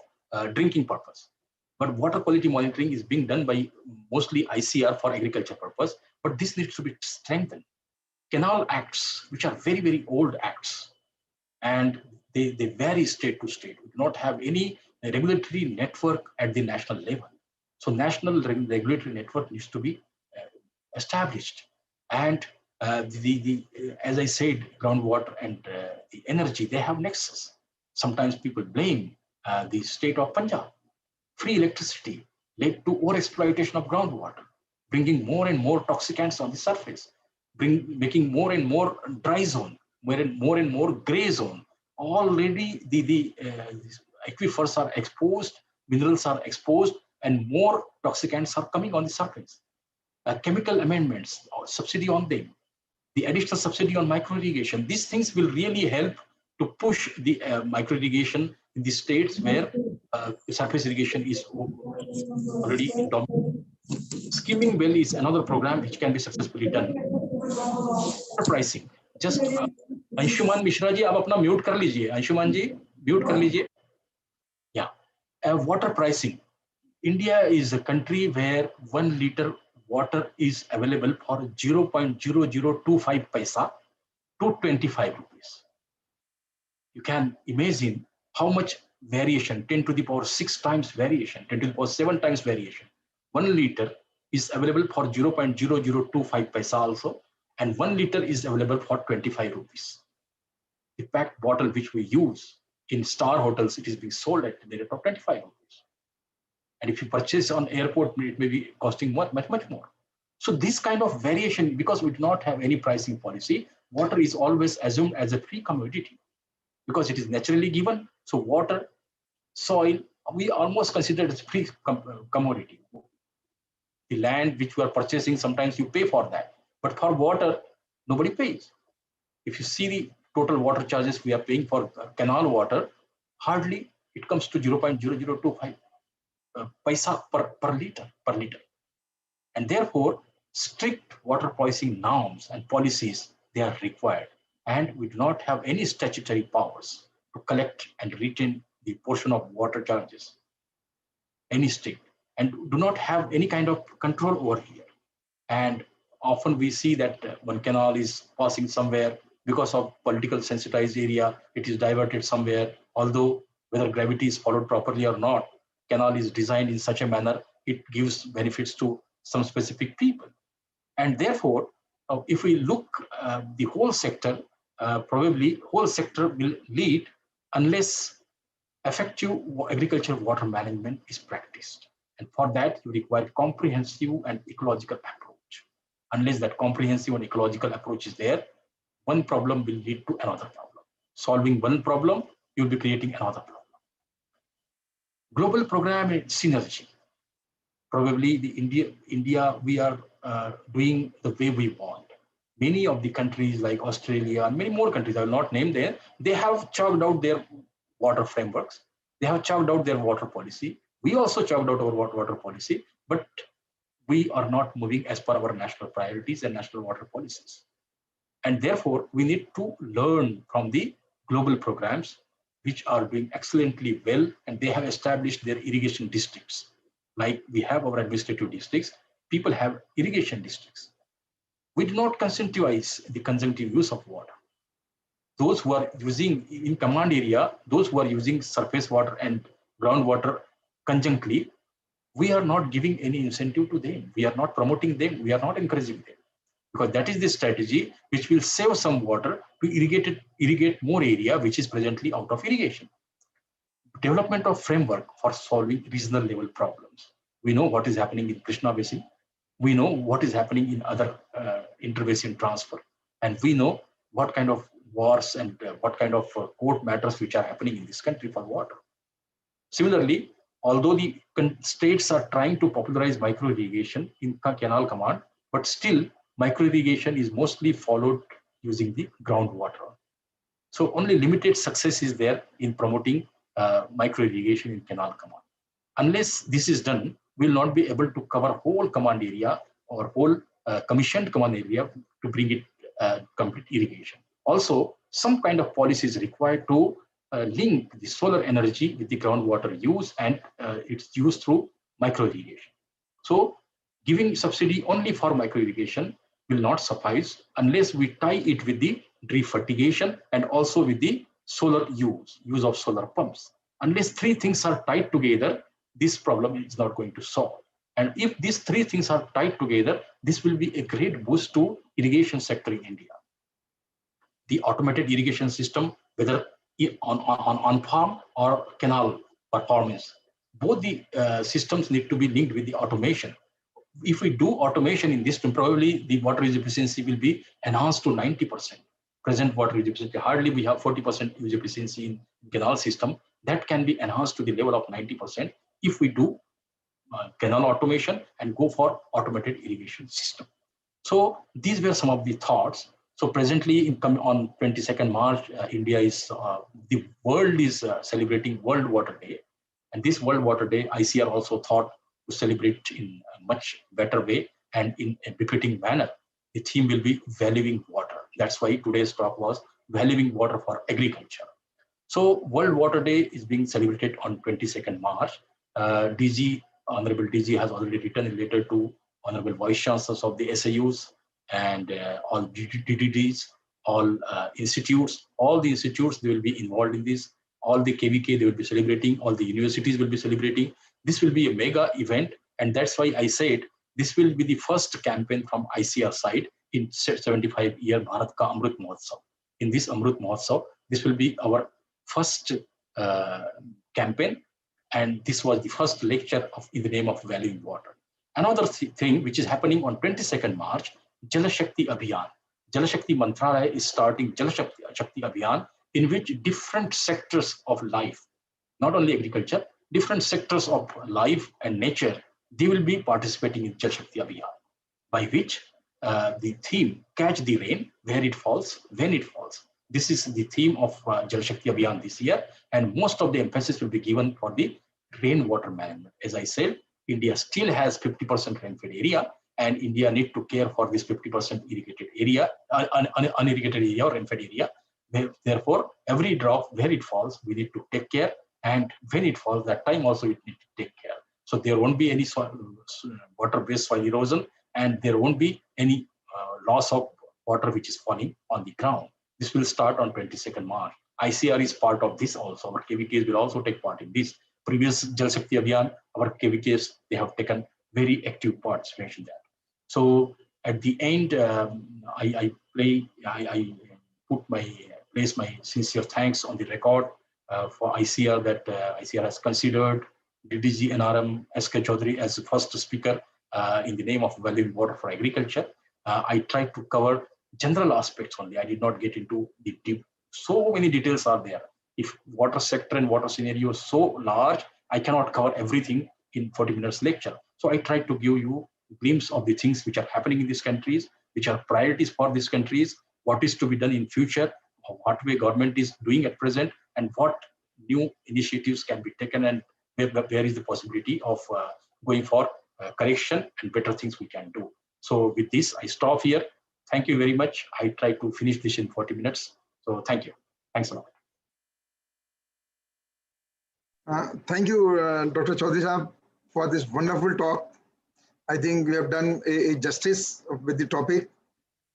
drinking purpose. But water quality monitoring is being done by mostly ICAR for agriculture purpose, but this needs to be strengthened. Canal acts, which are very, very old acts, and they vary state to state. We do not have any regulatory network at the national level. So national regulatory network needs to be established. And as I said, groundwater and the energy, they have nexus. Sometimes people blame the state of Punjab. Free electricity led to overexploitation of groundwater, bringing more and more toxicants on the surface, making more and more dry zone, more and more gray zone. Already the aquifers are exposed, minerals are exposed, and more toxicants are coming on the surface. Chemical amendments, subsidy on them, the additional subsidy on micro irrigation, these things will really help to push the micro irrigation in the states where surface irrigation is already dominant. Skimming well is another program which can be successfully done. Pricing, just Anshuman Mishra ji, आप अपना mute कर लीजिए. Anshuman ji, mute कर लीजिए. Yeah, water pricing. India is a country where 1 liter water is available for 0.0025 paisa to 25 rupees. You can imagine how much variation, 10 to the power 6 times variation, 10 to the power 7 times variation. 1 liter is available for 0.0025 paisa also, and 1 liter is available for 25 rupees. The packed bottle which we use in star hotels, it is being sold at the rate of 25 rupees. And if you purchase on airport, it may be costing much more. So this kind of variation, because we do not have any pricing policy, water is always assumed as a free commodity because it is naturally given. So water, soil, we almost consider it as free commodity. The land which we are purchasing, sometimes you pay for that. But for water, nobody pays. If you see the total water charges we are paying for canal water, hardly it comes to 0.0025 paisa per liter. And therefore, strict water pricing norms and policies, they are required. And we do not have any statutory powers to collect and retain the portion of water charges, any state, and do not have any kind of control over here. And often we see that one canal is passing somewhere because of political sensitized area, it is diverted somewhere, although whether gravity is followed properly or not. Canal is designed in such a manner, it gives benefits to some specific people. And therefore, if we look the whole sector, probably whole sector will lead unless effective agricultural water management is practiced. And for that, you require comprehensive and ecological approach. Unless that comprehensive and ecological approach is there, one problem will lead to another problem. Solving one problem, you'll be creating another problem. Global program and synergy. Probably the India, we are doing the way we want. Many of the countries like Australia and many more countries, I will not name there, they have chalked out their water frameworks. They have chalked out their water policy. We also chalked out our water policy, but we are not moving as per our national priorities and national water policies. And therefore, we need to learn from the global programs, which are doing excellently well, and they have established their irrigation districts. Like we have our administrative districts, people have irrigation districts. We do not incentivize the consumptive use of water. Those who are using in command area, those who are using surface water and groundwater conjunctly, we are not giving any incentive to them. We are not promoting them. We are not encouraging them. Because that is the strategy which will save some water to irrigate more area which is presently out of irrigation. Development of framework for solving regional level problems. We know what is happening in Krishna Basin. We know what is happening in other interbasin transfer. And we know what kind of wars and what kind of court matters which are happening in this country for water. Similarly, although the states are trying to popularize micro irrigation in canal command, but still micro irrigation is mostly followed using the groundwater. So only limited success is there in promoting micro irrigation in canal command. Unless this is done, we will not be able to cover whole command area or whole commissioned command area to bring it complete irrigation. Also, some kind of policy is required to link the solar energy with the groundwater use and its use through micro irrigation. So giving subsidy only for micro irrigation will not suffice unless we tie it with the drip fertigation and also with the solar use of solar pumps. Unless three things are tied together, this problem is not going to solve. And if these three things are tied together, this will be a great boost to irrigation sector in India. The automated irrigation system, whether on farm or canal performance, both the systems need to be linked with the automation. If we do automation in this, probably the water use efficiency will be enhanced to 90%. Present water use efficiency, hardly we have 40% use efficiency in canal system. That can be enhanced to the level of 90% if we do canal automation and go for automated irrigation system. So these were some of the thoughts. So presently on 22nd March, India is, the world is celebrating World Water Day. And this World Water Day, ICAR also thought to celebrate in a much better way and in a befitting manner. The theme will be valuing water. That's why today's talk was valuing water for agriculture. So World Water Day is being celebrated on 22nd March. Honorable DG has already written a letter to Honorable Vice Chancellors of the SAUs and all DDDs, all institutes. All the institutes, they will be involved in this. All the KVK, they will be celebrating. All the universities will be celebrating. This will be a mega event. And that's why I said this will be the first campaign from ICAR side in 75-year Bharat Ka Amrut Mahotsav. In this Amrut Mahotsav, this will be our first campaign. And this was the first lecture in the name of valuing water. Another thing which is happening on 22nd March, Jal Shakti Abhiyan. Jal Shakti Mantralaya is starting Jal Shakti Abhiyan, in which different sectors of life, not only agriculture, different sectors of life and nature, they will be participating in Jal Shakti Abhiyan, by which the theme, catch the rain where it falls, when it falls. This is the theme of Jal Shakti Abhiyan this year, and most of the emphasis will be given for the rainwater management. As I said, India still has 50% rainfed area, and India need to care for this 50% irrigated area, unirrigated area or rainfed area. Therefore, every drop where it falls, we need to take care, and when it falls, that time also we need to take care. So there won't be any water-based soil erosion, and there won't be any loss of water which is falling on the ground. This will start on 22nd March. ICAR is part of this also. Our KVKs will also take part in this. Previous Jal Shakti Abhiyan, our KVKs, they have taken very active participation there. So at the end, I place my sincere thanks on the record for ICAR that ICAR has considered DDG NRM S.K.Chaudhari as the first speaker in the name of valuing water for agriculture. I tried to cover general aspects only. I did not get into the deep. So many details are there. If water sector and water scenario is so large, I cannot cover everything in 40 minutes lecture. So I tried to give you a glimpse of the things which are happening in these countries, which are priorities for these countries, what is to be done in future, what way government is doing at present, and what new initiatives can be taken, and where is the possibility of going for correction and better things we can do. So with this, I stop here. Thank you very much. I try to finish this in 40 minutes. So thank you. Thanks a lot. Thank you, Dr. Chaudhary Sahab, for this wonderful talk. I think we have done a justice with the topic,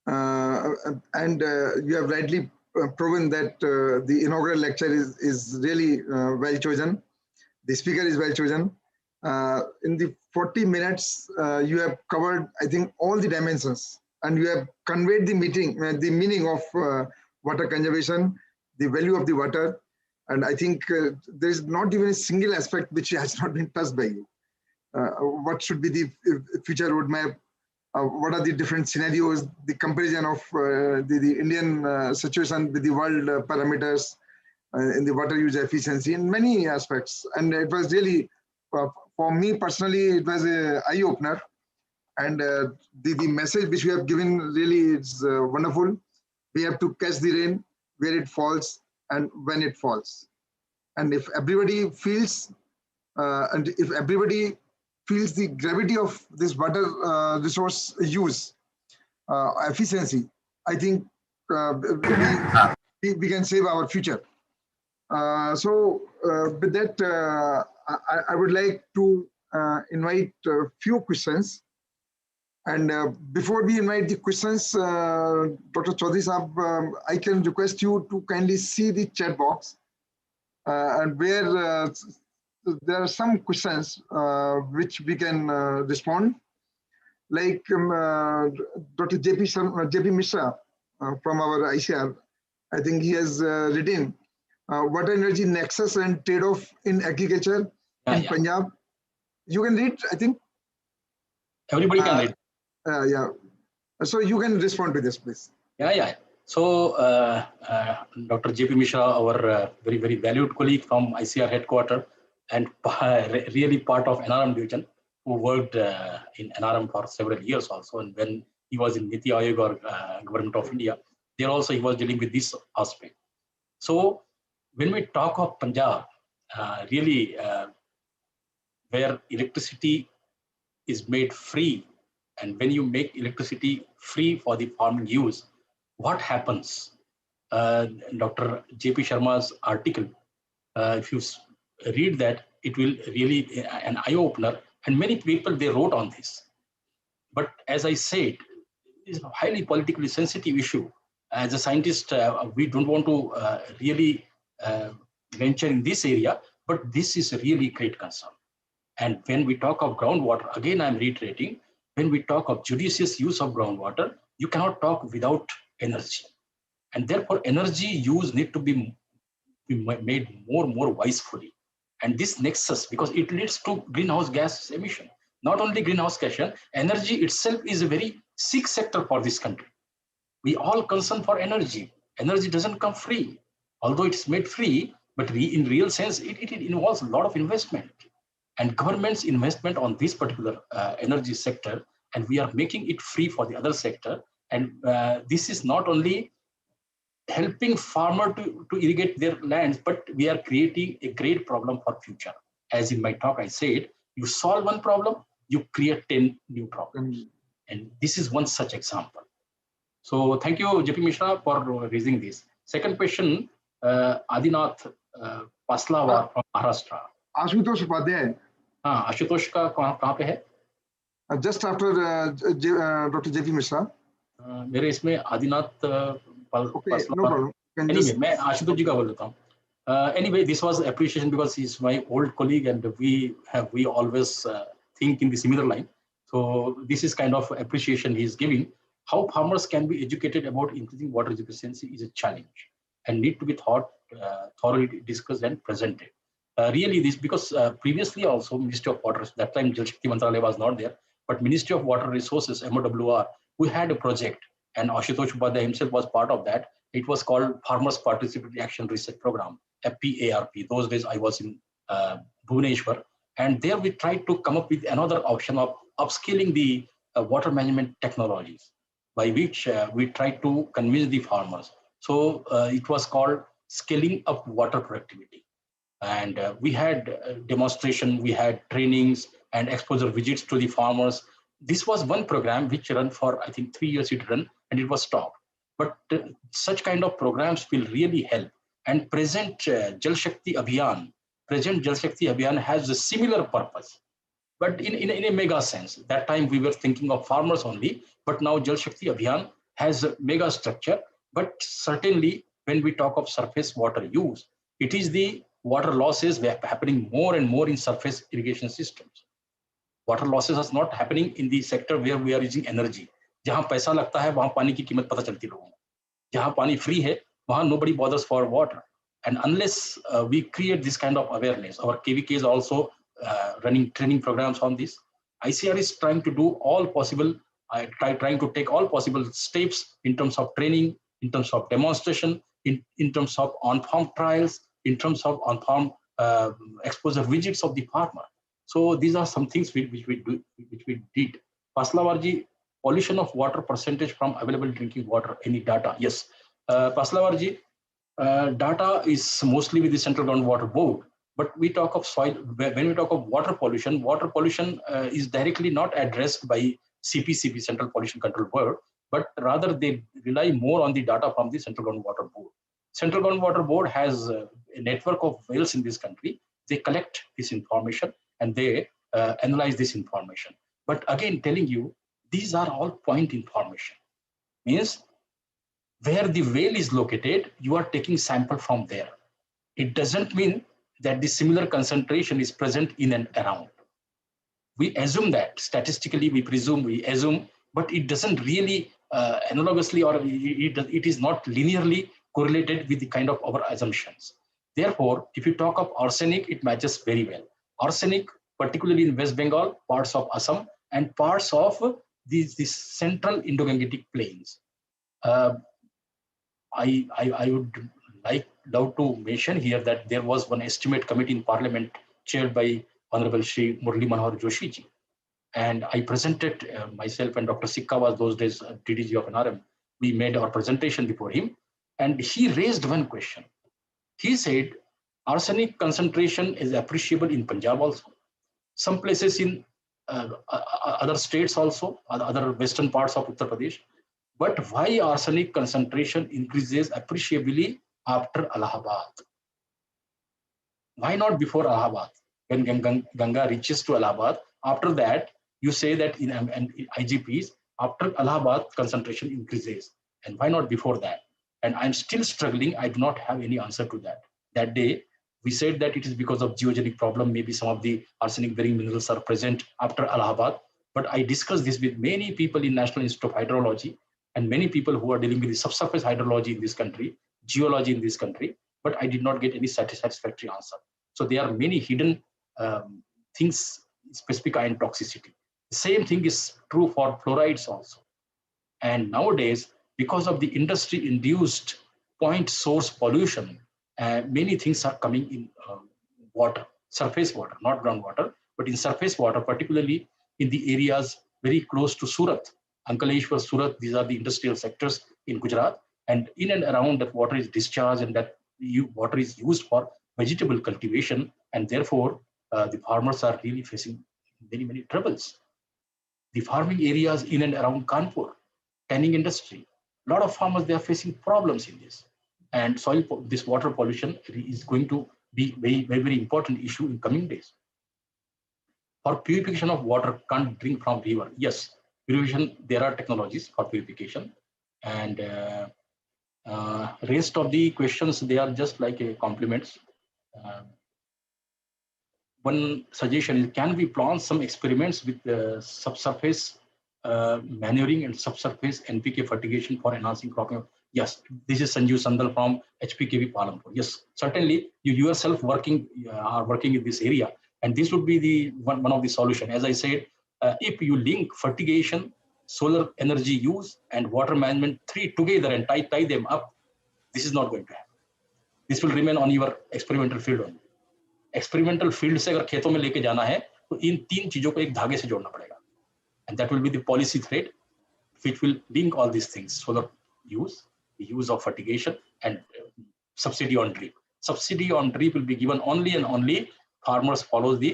and you have rightly proven that the inaugural lecture is really well chosen. The speaker is well chosen. In the 40 minutes, you have covered, I think, all the dimensions, and you have conveyed the meaning of water conservation, the value of the water, and I think there is not even a single aspect which has not been touched by you. What should be the future roadmap? What are the different scenarios? The comparison of the Indian situation with the world parameters in the water use efficiency in many aspects, and it was really for me personally, it was an eye opener. And the message which we have given really is wonderful. We have to catch the rain where it falls and when it falls. And if everybody feels, the gravity of this water resource use efficiency, I think we can save our future. So with that, I would like to invite a few questions. And before we invite the questions, Dr. Chaudhary Sahab, I can request you to kindly see the chat box, and where there are some questions which we can respond. Like Dr. JP Mishra from our ICAR, I think he has written water energy nexus and trade-off in agriculture in Punjab. You can read, I think. Everybody can read. Yeah. So you can respond to this, please. Yeah. So Dr. JP Mishra, our very, very valued colleague from ICAR headquarters, and really part of NRM division, who worked in NRM for several years also. And when he was in Niti Aayog or Government of India, there also he was dealing with this aspect. So when we talk of Punjab, really where electricity is made free, and when you make electricity free for the farming use, what happens? Dr. J.P. Sharma's article, if you read that, it will really be an eye-opener, and many people, they wrote on this. But as I said, it's a highly politically sensitive issue. As a scientist, we don't want to really venture in this area, but this is a really great concern. And when we talk of groundwater, again, I'm reiterating, when we talk of judicious use of groundwater, you cannot talk without energy. And therefore, energy use need to be made more wisely. And this nexus, because it leads to greenhouse gas emission. Not only greenhouse gas, energy itself is a very sick sector for this country. We all concern for energy. Energy doesn't come free. Although it's made free, but in real sense, it involves a lot of investment. And government's investment on this particular energy sector, and we are making it free for the other sector. And this is not only helping farmer to irrigate their lands, but we are creating a great problem for future. As in my talk, I said, you solve one problem, you create 10 new problems. And this is one such example. So thank you, JP Mishra, for raising this. Second question, Adinath Paslawar from Maharashtra. Ashutosh Upadhyay. हाँ, आशुतोष का कहाँ पे है? Just after Dr. JP Mishra. मेरे इसमें Adinath Okay, no problem. can Anyway, just मैं आशुतोष जी का बोल देता हूँ. Anyway, this was appreciation because he's my old colleague and we always think in the similar line. So this is kind of appreciation he's giving. How farmers can be educated about increasing water efficiency is a challenge and need to be thoroughly discussed and presented. Really, this because previously also Ministry of Water, that time Jal Shakti Mantralaya was not there, but Ministry of Water Resources (MOWR) we had a project, and Ashutosh Upadhyay himself was part of that. It was called Farmers Participatory Action Research Program, FPARP. Those days I was in Bhubaneswar, and there we tried to come up with another option of upscaling the water management technologies, by which we tried to convince the farmers. So it was called scaling up water productivity. And we had demonstration, we had trainings and exposure visits to the farmers. This was one program which ran for, I think, 3 years it ran, and it was stopped. But such kind of programs will really help. And present Jal Shakti Abhiyan has a similar purpose, but in a mega sense. That time we were thinking of farmers only, but now Jal Shakti Abhiyan has a mega structure. But certainly when we talk of surface water use, it is the water losses happening more and more in surface irrigation systems. Water losses are not happening in the sector where we are using energy. जहाँ पैसा लगता है वहाँ पानी की कीमत पता चलती लोगों को. जहाँ पानी free है वहाँ nobody bothers for water. And unless we create this kind of awareness, our KVK is also running training programs on this. ICAR is trying to do all possible, trying to take all possible steps in terms of training, in terms of demonstration, in terms of on-farm trials, in terms of on-farm exposure visits of the farmer. So these are some things which we did. Paslawarji, pollution of water percentage from available drinking water, any data? Yes. Paslawarji, data is mostly with the Central Groundwater Board. But we talk of soil, when we talk of water pollution is directly not addressed by CPCB, Central Pollution Control Board, but rather they rely more on the data from the Central Groundwater Board. Central Groundwater Board has a network of wells in this country. They collect this information and they analyze this information. But again, telling you, these are all point information. Means where the well is located, you are taking sample from there. It doesn't mean that the similar concentration is present in and around. We assume that statistically, we assume, but it doesn't really analogously, or it is not linearly correlated with the kind of our assumptions. Therefore, if you talk of arsenic, it matches very well. Arsenic, particularly in West Bengal, parts of Assam, and parts of these central Indo-Gangetic plains. I would love to mention here that there was one estimate committee in Parliament chaired by Honorable Shri Murli Manohar Joshi ji, and I presented myself and Dr. Sikka was those days DDG of NRM. We made our presentation before him, and he raised one question. He said arsenic concentration is appreciable in Punjab also, some places in other states also, other western parts of Uttar Pradesh. But why arsenic concentration increases appreciably after Allahabad? Why not before Allahabad? When Ganga reaches to Allahabad, after that, you say that in IGPs, after Allahabad, concentration increases. And why not before that? And I'm still struggling. I do not have any answer to that. That day, we said that it is because of geogenic problem. Maybe some of the arsenic-bearing minerals are present after Allahabad. But I discussed this with many people in National Institute of Hydrology and many people who are dealing with the subsurface hydrology in this country, geology in this country, but I did not get any satisfactory answer. So there are many hidden things, specific ion toxicity. The same thing is true for fluorides also. And nowadays, because of the industry-induced point source pollution, many things are coming in water, surface water, not groundwater, but in surface water, particularly in the areas very close to Surat, Ankaleshwar, Surat, these are the industrial sectors in Gujarat, and in and around that water is discharged and that water is used for vegetable cultivation, and therefore the farmers are really facing many troubles. The farming areas in and around Kanpur, tanning industry, a lot of farmers, they are facing problems in this. And this water pollution is going to be very important issue in coming days. For purification of water, can't drink from river. Yes, purification, there are technologies for purification. And Rest of the questions, they are just like a compliments. One suggestion is, can we plan some experiments with subsurface manuring and subsurface NPK fertigation for enhancing cropping? Yes, this is Sanjeev Sandal from HPKV Palampur. Yes, certainly you yourself are working in this area, and this would be the one of the solution. As I said, if you link fertigation, solar energy use, and water management, three together and tie them up, this is not going to happen. This will remain on your experimental field only. Experimental field से अगर खेतों में लेके जाना है तो इन तीन चीजों को एक धागे से जोड़ना पड़ेगा, and that will be the policy thread which will link all this things, solar use, the use of fertigation and subsidy on drip. Subsidy on drip will be given only and only farmers follows the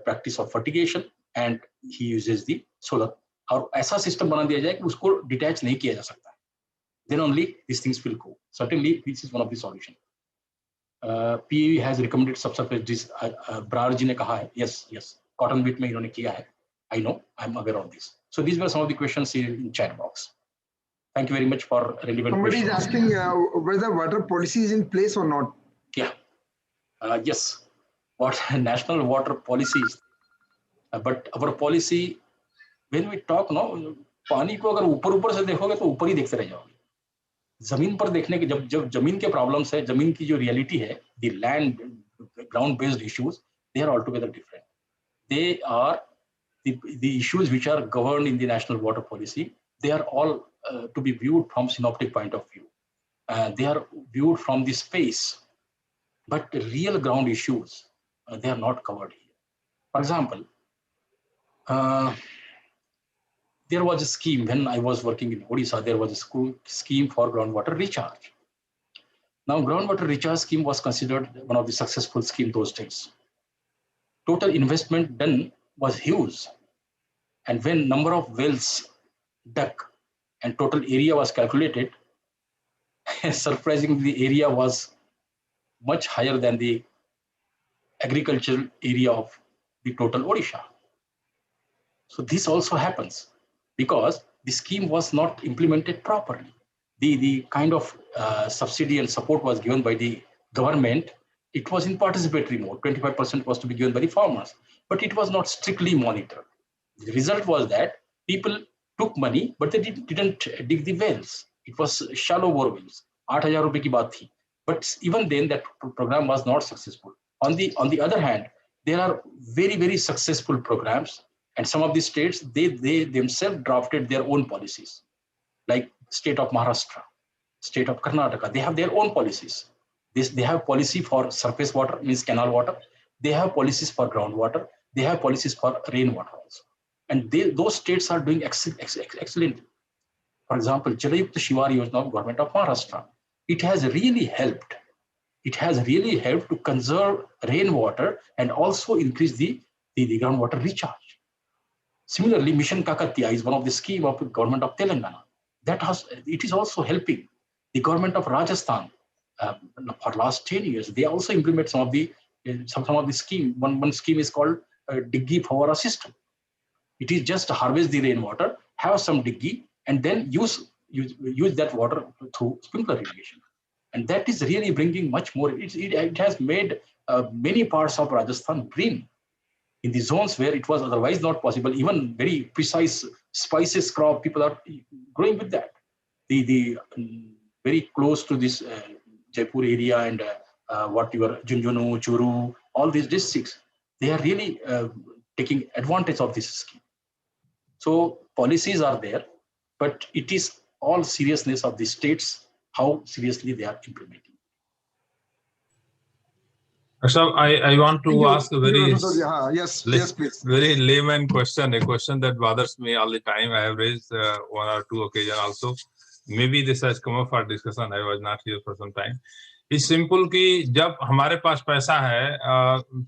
practice of fertigation and he uses the solar. और ऐसा system बना दिया जाए कि उसको detach नहीं किया जा सकता है, then only these things will go. Certainly this is one of the solution. PAV has recommended subsurface. Brar जी ने कहा है, yes, cotton wheat में इन्होंने किया है. I know, I'm aware of this. So these were some of the questions here in chat box. Thank you very much for relevant Somebody questions. is asking whether water policy is in place or not. Yeah. Yes. What national water policies? But our policy, when we talk, no, पानी को अगर ऊपर से देखोगे तो ऊपर ही देखते रह जाओगे. जमीन पर देखने के जब जमीन के प्रॉब्लम्स है, जमीन की जो रियलिटी है, the land ground based issues, they are altogether different. They are the issues which are governed in the national water policy. They are all to be viewed from synoptic point of view. They are viewed from the space, but real ground issues, they are not covered here. For example, there was a scheme when I was working in Odisha. There was a scheme for groundwater recharge. Now, groundwater recharge scheme was considered one of the successful schemes those days. Total investment done was huge, and when number of wells dug and total area was calculated, surprisingly, the area was much higher than the agricultural area of the total Odisha. So this also happens because the scheme was not implemented properly. The kind of subsidy and support was given by the government. It was in participatory mode. 25% was to be given by the farmers, but it was not strictly monitored. The result was that people took money, but they didn't dig the wells. It was shallow bore wells. 8,000 rupees ki baat thi. But even then, that program was not successful. On the other hand, there are very, very successful programs, and some of the states, they themselves drafted their own policies, like state of Maharashtra, state of Karnataka. They have their own policies. They have policy for surface water, means canal water. They have policies for groundwater. They have policies for rainwater also. And those states are doing excellent. For example, Jalayukta Shivar Yojana of government of Maharashtra. It has really helped. It has really helped to conserve rainwater and also increase the groundwater recharge. Similarly, Mission Kakatiya is one of the scheme of the government of Telangana. It is also helping the government of Rajasthan. For last 10 years, they also implement some of the scheme. One scheme is called Diggi Phawara system. It is just to harvest the rainwater, have some diggi, and then use that water through sprinkler irrigation. And that is really bringing much more. It has made many parts of Rajasthan green in the zones where it was otherwise not possible. Even very precise spices crop, people are growing with that. The very close to this Jaipur area and Junjunu, Churu, all these districts, they are really taking advantage of this scheme. So policies are there, but it is all seriousness of the states, how seriously they are implementing. Ashaf, I want to ask a very yes, please. Very layman question, a question that bothers me all the time. I have raised one or two occasions also. Maybe this has come up for discussion. I was not here for some time. It's simple कि जब हमारे पास पैसा है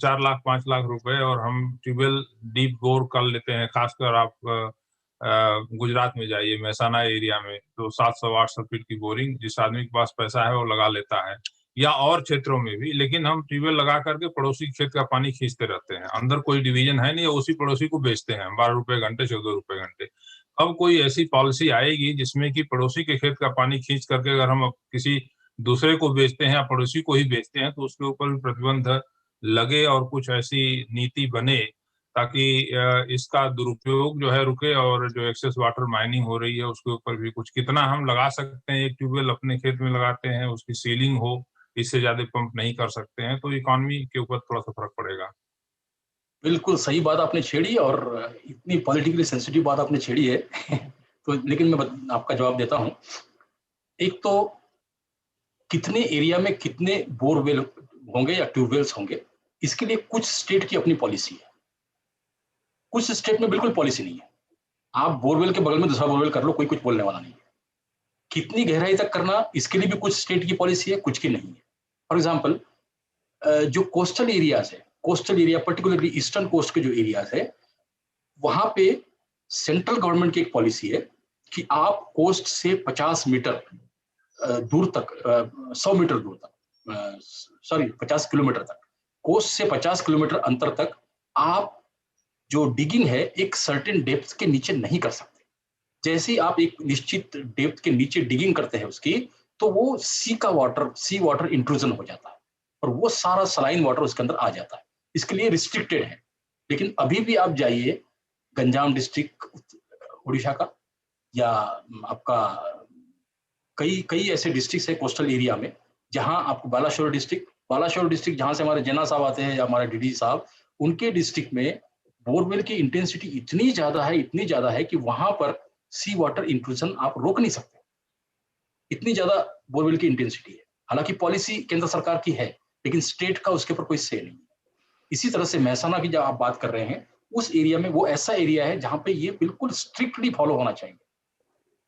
4 लाख 5 लाख रुपए और हम tubewell deep bore कर लेते हैं, खासकर आप गुजरात में जाइए, महसाना एरिया में, तो 700-800 फीट की बोरिंग जिस आदमी के पास पैसा है वो लगा लेता है, या और क्षेत्रों में भी. लेकिन हम ट्यूबवेल लगा करके पड़ोसी खेत का पानी खींचते रहते हैं, अंदर कोई डिवीजन है नहीं, उसी पड़ोसी को बेचते हैं 12 रुपए घंटे 14 रुपए घंटे. अब कोई ऐसी पॉलिसी आएगी जिसमें कि पड़ोसी के खेत का पानी खींच करके अगर हम किसी दूसरे को बेचते हैं या पड़ोसी को ही बेचते हैं तो उसके ऊपर भी प्रतिबंध लगे और कुछ ऐसी नीति बने ताकि इसका दुरुपयोग जो है रुके और जो एक्सेस वाटर माइनिंग हो रही है उसके ऊपर भी कुछ कितना हम लगा सकते हैं। एक ट्यूबवेल अपने खेत में लगाते हैं, उसकी सीलिंग हो, इससे ज्यादा पंप नहीं कर सकते हैं, तो इकोनॉमी के ऊपर थोड़ा सा फर्क पड़ेगा। बिल्कुल सही बात आपने छेड़ी और इतनी पॉलिटिकली सेंसिटिव बात आपने छेड़ी है तो लेकिन मैं आपका जवाब देता हूं। एक तो कितने एरिया में कितने बोरवेल होंगे या ट्यूबवेल्स होंगे, इसके लिए कुछ स्टेट की अपनी पॉलिसी है, कुछ स्टेट में बिल्कुल पॉलिसी नहीं है। आप बोरवेल के बगल में दूसरा बोरवेल कर लो, कोई कुछ बोलने वाला नहीं है। कितनी गहराई तक करना, इसके लिए भी कुछ स्टेट की पॉलिसी है, कुछ की नहीं है। फॉर एग्जाम्पल, जो कोस्टल एरियाज है, coastal area particularly eastern coast के जो एरियाज है, वहां पे सेंट्रल गवर्नमेंट की एक पॉलिसी है कि आप कोस्ट से 50 मीटर दूर तक, 100 मीटर दूर तक, सॉरी 50 किलोमीटर तक, कोस्ट से 50 किलोमीटर अंतर तक आप जो डिगिंग है एक सर्टेन डेप्थ के नीचे नहीं कर सकते। जैसे ही आप एक निश्चित डेप्थ के नीचे डिगिंग करते हैं उसकी, तो वो सी वाटर इंट्रूजन हो जाता है और वो सारा सलाइन वाटर उसके अंदर आ जाता है। इसके लिए रिस्ट्रिक्टेड है। लेकिन अभी भी आप जाइए गंजाम डिस्ट्रिक्ट उड़ीसा का, या आपका कई ऐसे डिस्ट्रिक्ट है कोस्टल एरिया में, जहां आपको बालाशोर डिस्ट्रिक्ट जहां से हमारे जेना साहब आते हैं या हमारे डीडी साहब, उनके डिस्ट्रिक्ट में बोरवेल की इंटेंसिटी इतनी ज्यादा है कि वहां पर सी वाटर इंट्रूजन आप रोक नहीं सकते। इतनी ज्यादा बोरवेल की इंटेंसिटी है। हालांकि पॉलिसी केंद्र सरकार की है, लेकिन स्टेट का उसके ऊपर कोई से नहीं है। इसी तरह से महसाना की जब आप बात कर रहे हैं, उस एरिया में वो ऐसा एरिया है जहां पे ये बिल्कुल स्ट्रिक्टली फॉलो होना चाहिए।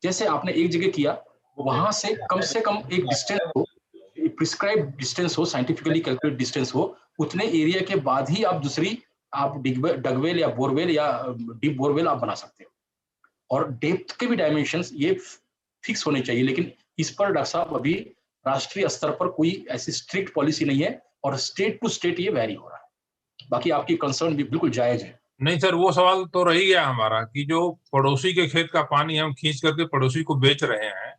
जैसे आपने एक जगह किया, वहां से कम एक डिस्टेंस हो, प्रिस्क्राइब डिस्टेंस हो, साइंटिफिकली कैलकुलेट डिस्टेंस हो, उतने एरिया के बाद ही आप दूसरी डगवेल या बोरवेल या डीप बोरवेल आप बना सकते हो। और डेप्थ के भी डायमेंशंस ये फिक्स होने चाहिए। लेकिन इस पर डॉक्टर साहब अभी राष्ट्रीय स्तर पर कोई ऐसी स्ट्रिक्ट पॉलिसी नहीं है और स्टेट टू स्टेट ये वैरी हो रहा है। बाकी आपकी कंसर्न भी बिल्कुल जायज है। नहीं सर, वो सवाल तो रह गया हमारा कि जो पड़ोसी के खेत का पानी हम खींच करके पड़ोसी को बेच रहे हैं,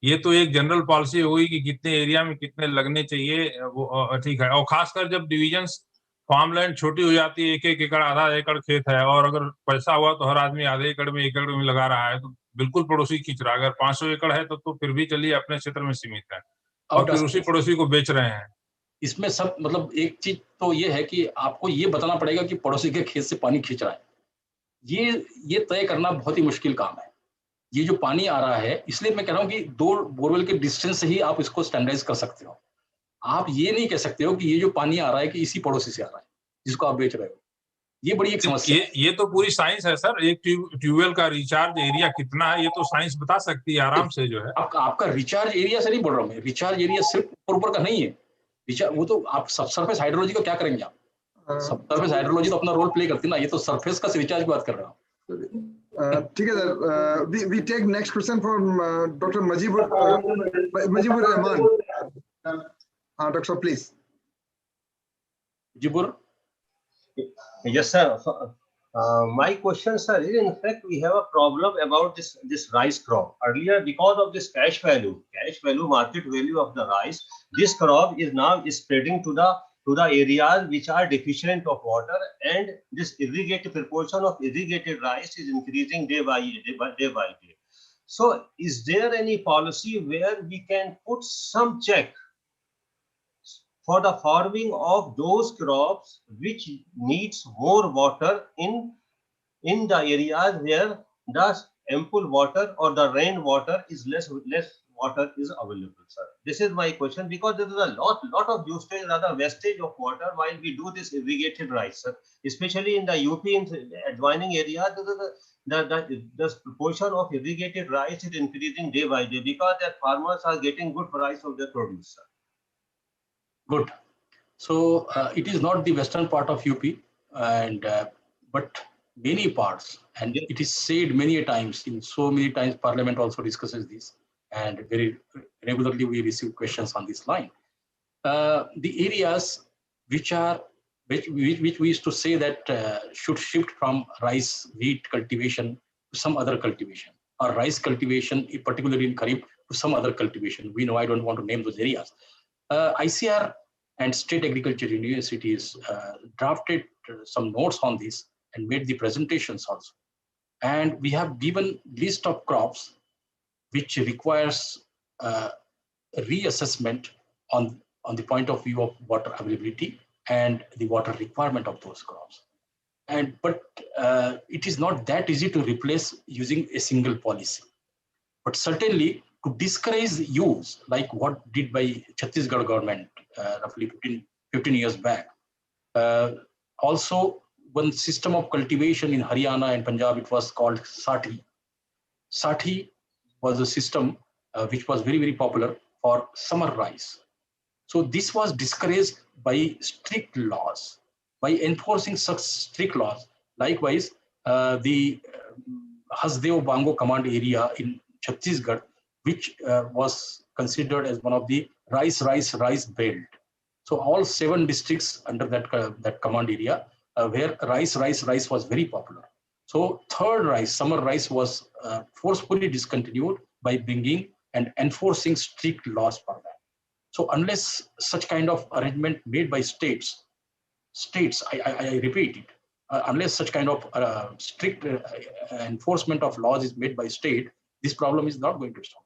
ये तो एक जनरल पॉलिसी होगी कि कितने एरिया में कितने लगने चाहिए, वो ठीक है। और खासकर जब डिविजन्स फार्मलैंड छोटी हो जाती है, 1-1 एकड़, आधा एकड़ खेत है और अगर पैसा हुआ तो हर आदमी आधे एकड़ में 1 एकड़ में लगा रहा है, तो बिल्कुल पड़ोसी खींच रहा है। अगर 500 एकड़ है तो फिर भी चलिए अपने क्षेत्र में सीमित है और फिर उसी पड़ोसी को बेच रहे हैं। इसमें सब मतलब एक चीज तो ये है कि आपको ये बताना पड़ेगा कि पड़ोसी के खेत से पानी खींच रहा है, ये तय करना बहुत ही मुश्किल काम है। ये जो पानी आ रहा है, इसलिए मैं कह रहा हूँ कि 2 बोरवेल के डिस्टेंस से ही आप इसको स्टैंडर्डाइज कर सकते हो। आप ये नहीं कह सकते हो कि ये जो पानी आ रहा है कि इसी पड़ोसी से आ रहा है जिसको आप बेच रहे हो। ये बड़ी एक समस्या है। ये तो पूरी साइंस है सर। एक ट्यूबवेल का रिचार्ज एरिया कितना है, ये तो साइंस बता सकती है आराम से जो है। आपका रिचार्ज एरिया से नहीं बोल रहा हूँ मैं। रिचार्ज एरिया सिर्फ ऊपर का नहीं है। रिचार्ज वो तो आप सरफेस हाइड्रोलॉजी को क्या करेंगे आप? सरफेस हाइड्रोलॉजी तो अपना रोल प्ले करती है ना। ये तो सरफेस का रिचार्ज की बात कर रहा हूँ। ठीक है sir, we take next question from Dr. Majibur Rahman. Dr. please. Majibur. Yes, sir. My question, sir, is in fact we have a problem about this rice crop. Earlier, because of this cash value, market value of the rice, this crop is now spreading to the areas which are deficient of water, and this proportion of irrigated rice is increasing day by day. So, is there any policy where we can put some check for the farming of those crops which needs more water in the areas where the ample water or the rain water is less water is available, sir? This is my question, because there is a lot of wastage, rather wastage of water while we do this irrigated rice, sir. Especially in the UP, in adjoining areas, the proportion of irrigated rice is increasing day by day because their farmers are getting good price of their produce, sir. Good. So it is not the western part of UP, and but many parts, and it is said many a times, in so many times Parliament also discusses this, and very regularly we receive questions on this line. The areas which we used to say that should shift from rice wheat cultivation to some other cultivation, or rice cultivation, particularly in Kharif, to some other cultivation. We know, I don't want to name those areas. ICAR and state agriculture universities drafted some notes on this and made the presentations also. And we have given list of crops which requires reassessment on the point of view of water availability and the water requirement of those crops. But it is not that easy to replace using a single policy. But certainly to discourage use, like what did by Chhattisgarh government roughly 15 years back. Also, one system of cultivation in Haryana and Punjab, it was called Sati. Sati was a system which was very, very popular for summer rice. So this was discouraged by strict laws, by enforcing such strict laws. Likewise, the Hasdeo Bango command area in Chhattisgarh, which was considered as one of the rice belt. So all 7 districts under that command area, where rice was very popular. So third rice, summer rice, was forcefully discontinued by bringing and enforcing strict laws for that. So unless such kind of arrangement made by states, I repeat it, unless such kind of strict enforcement of laws is made by state, this problem is not going to stop.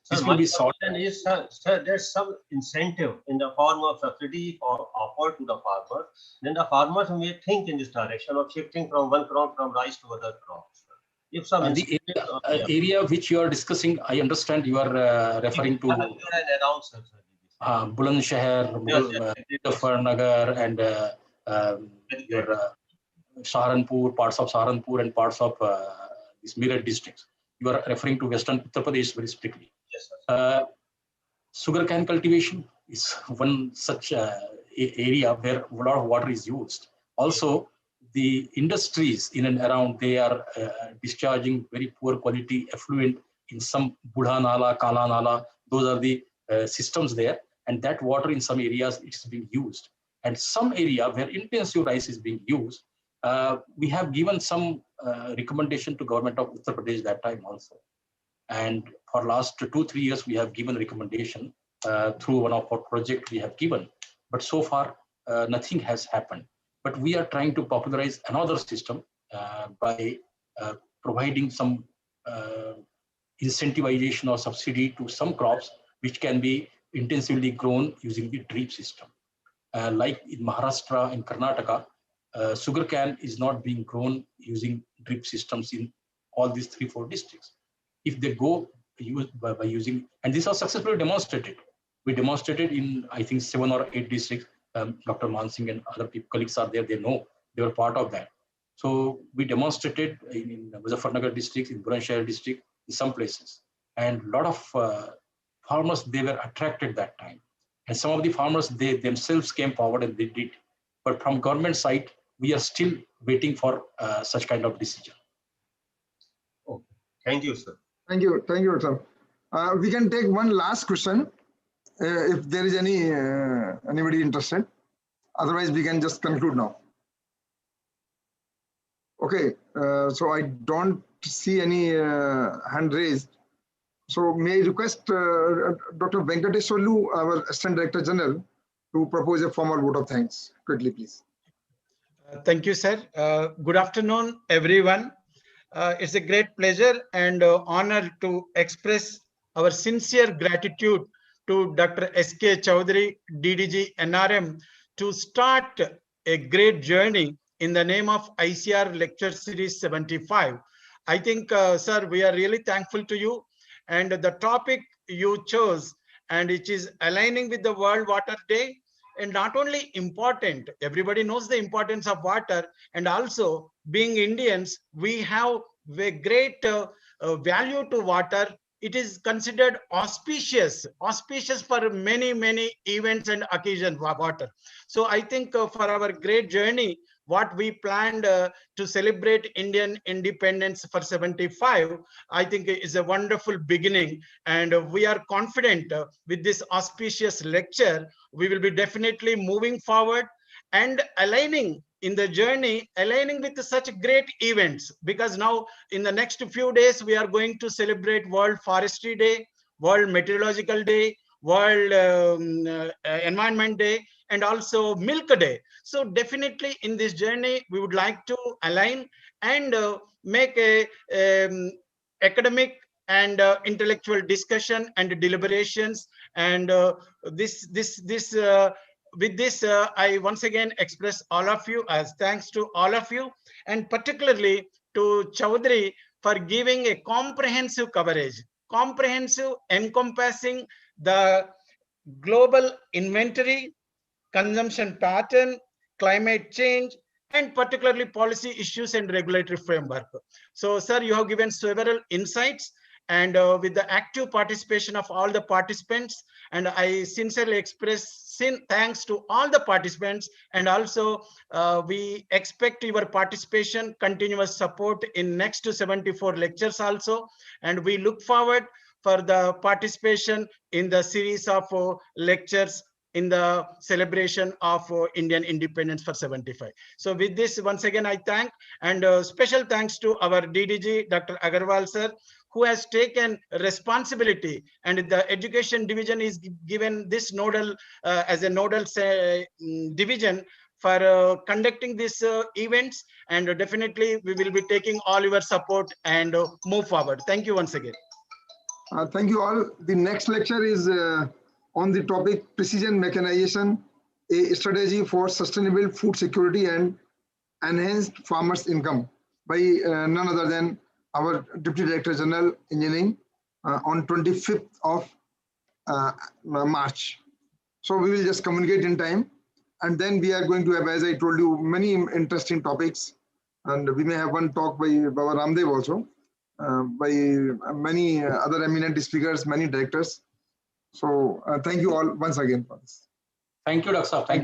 This will be solved. Sir, there's some incentive in the form of subsidy or offer to the farmer. Then the farmers may think in this direction of shifting from one crop, from rice to other crops. If some area which you are discussing, I understand you are referring to Bulandshahr, Muzaffarnagar, and your Saharanpur, parts of Saharanpur and parts of these Meerut districts. You are referring to Western Uttar Pradesh very strictly. Yes, sir. Sugarcane cultivation is one such area where a lot of water is used. Also, the industries in and around, they are discharging very poor quality effluent in some Budha Nala, Kala Nala. Those are the systems there. And that water in some areas is being used. And some area where intensive rice is being used, we have given some recommendation to government of Uttar Pradesh that time also. And for last 2-3 years, we have given recommendation through one of our projects we have given. But so far, nothing has happened. But we are trying to popularize another system by providing some incentivization or subsidy to some crops which can be intensively grown using the drip system. Like in Maharashtra and Karnataka, sugarcane is not being grown using drip systems in all these 3-4 districts. If they go by using, and this was successfully demonstrated. We demonstrated in, I think, 7 or 8 districts. Dr. Mansingh and other colleagues are there, they know, they were part of that. So we demonstrated in Muzaffarnagar district, in Bulandshahr district, in some places. And a lot of farmers, they were attracted that time. And some of the farmers, they themselves came forward and they did. But from government side, we are still waiting for such kind of decision. Okay. Thank you, sir. Thank you, sir. We can take one last question if there is anybody interested. Otherwise, we can just conclude now. Okay, so I don't see any hand raised. So may I request Dr. Venkateswarlu, our Assistant Director General, to propose a formal vote of thanks. Quickly, please. Thank you, sir. Good afternoon, everyone. It's a great pleasure and honor to express our sincere gratitude to Dr. S.K.Chaudhari, DDG NRM, to start a great journey in the name of ICAR Lecture Series 75. I think, sir, we are really thankful to you. And the topic you chose, and it is aligning with the World Water Day, and not only important, everybody knows the importance of water, and also being Indians, we have a great value to water. It is considered auspicious for many, many events and occasions for water. So I think for our great journey, what we planned to celebrate Indian independence for 75, I think is a wonderful beginning. And we are confident with this auspicious lecture, we will be definitely moving forward and aligning in the journey aligning with such great events, because now in the next few days we are going to celebrate World Forestry Day, World Meteorological Day, World Environment Day, and also Milk Day. So definitely in this journey we would like to align and make a academic and intellectual discussion and deliberations. And with this, I once again express all of you as thanks to all of you, and particularly to Chaudhari for giving a comprehensive coverage, comprehensive encompassing the global inventory, consumption pattern, climate change, and particularly policy issues and regulatory framework. So, sir, you have given several insights, and with the active participation of all the participants, and I sincerely express thanks to all the participants, and also we expect your participation, continuous support in next to 74 lectures also, and we look forward for the participation in the series of lectures in the celebration of Indian independence for 75. So with this, once again, I thank, and special thanks to our DDG, Dr. Agarwal sir, who has taken responsibility, and the education division is given this nodal as a nodal division for conducting these events, and definitely we will be taking all your support and move forward. Thank you once again. Thank you all. The next lecture is on the topic precision mechanization, a strategy for sustainable food security and enhanced farmers' income, by none other than our Deputy Director General Engineering on 25th of March. So we will just communicate in time, and then we are going to have, as I told you, many interesting topics, and we may have one talk by Baba Ramdev also, by many other eminent speakers, many directors. So thank you all once again for this. Thank you, Dr. Saab. Thank you.